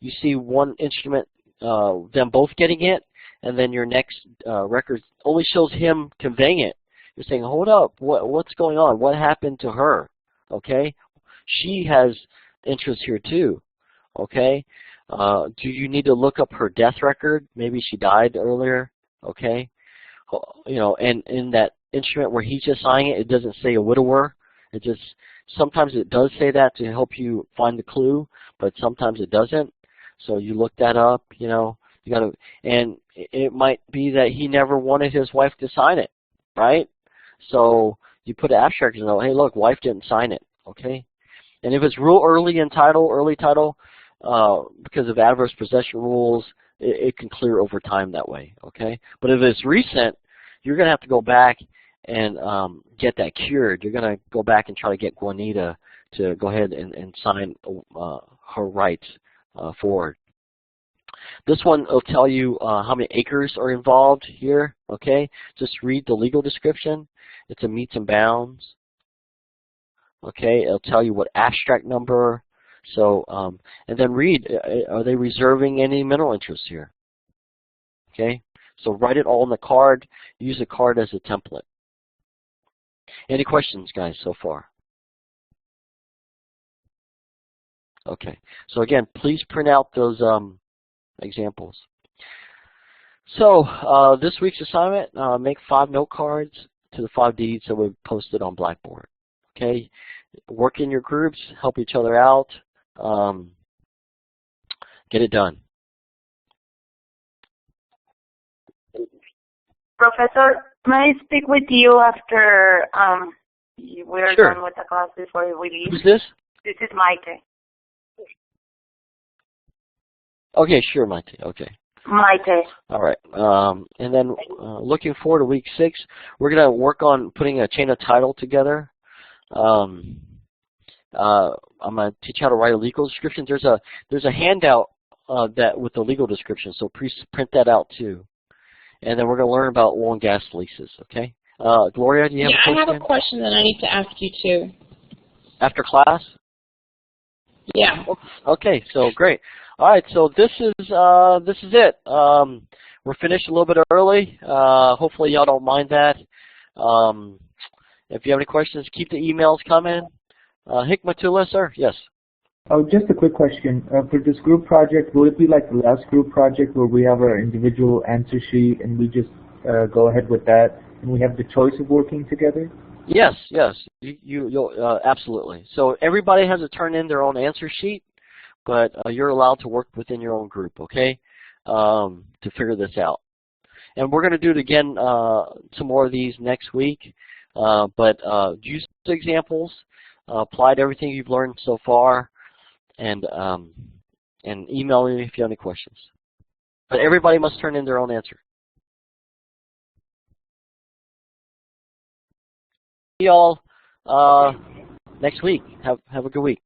You see one instrument, them both getting it, and then your next record only shows him conveying it. You're saying, hold up. What's going on? What happened to her? Okay, she has interest here too. Okay, do you need to look up her death record? Maybe she died earlier. Okay, you know, and in that instrument where he's just signing it, it doesn't say a widower. It just, sometimes it does say that to help you find the clue, but sometimes it doesn't. So you look that up, you know, you gotta, and it might be that he never wanted his wife to sign it, right? So you put an abstract note, hey, look, wife didn't sign it, okay? And if it's real early title, because of adverse possession rules, it can clear over time that way, okay? But if it's recent, you're going to have to go back and get that cured. You're going to go back and try to get Juanita to go ahead and sign her rights forward. This one will tell you how many acres are involved here, okay? Just read the legal description. It's a meets and bounds, okay? It'll tell you what abstract number. So, and then read, are they reserving any mineral interest here? Okay? So write it all on the card. Use the card as a template. Any questions, guys, so far? Okay. So again, please print out those examples. So this week's assignment, make 5 note cards to the 5 deeds that we've posted on Blackboard. Okay? Work in your groups, help each other out, get it done. Professor, may I speak with you after we're Sure. done with the class before we leave? Who's this? This is Maite. Okay, sure, Monty. Okay. Maite. All right. And then looking forward to week 6, we're going to work on putting a chain of title together. I'm going to teach you how to write a legal description. There's a handout that with the legal description, so please print that out too. And then we're going to learn about oil and gas leases. Okay. Gloria, do you have a question? I have a question that I need to ask you too. After class? Yeah. Okay. So great. All right. So this is it. We're finished a little bit early. Hopefully y'all don't mind that. If you have any questions, keep the emails coming. Hikmatullah, sir? Yes. Oh, just a quick question. For this group project, will it be like the last group project where we have our individual answer sheet and we just go ahead with that and we have the choice of working together? Yes, yes. You'll absolutely. So everybody has to turn in their own answer sheet, but you're allowed to work within your own group, okay, to figure this out. And we're going to do it again, some more of these next week. But use the examples, apply to everything you've learned so far, and email me if you have any questions. But everybody must turn in their own answer. See y'all next week. Have a good week.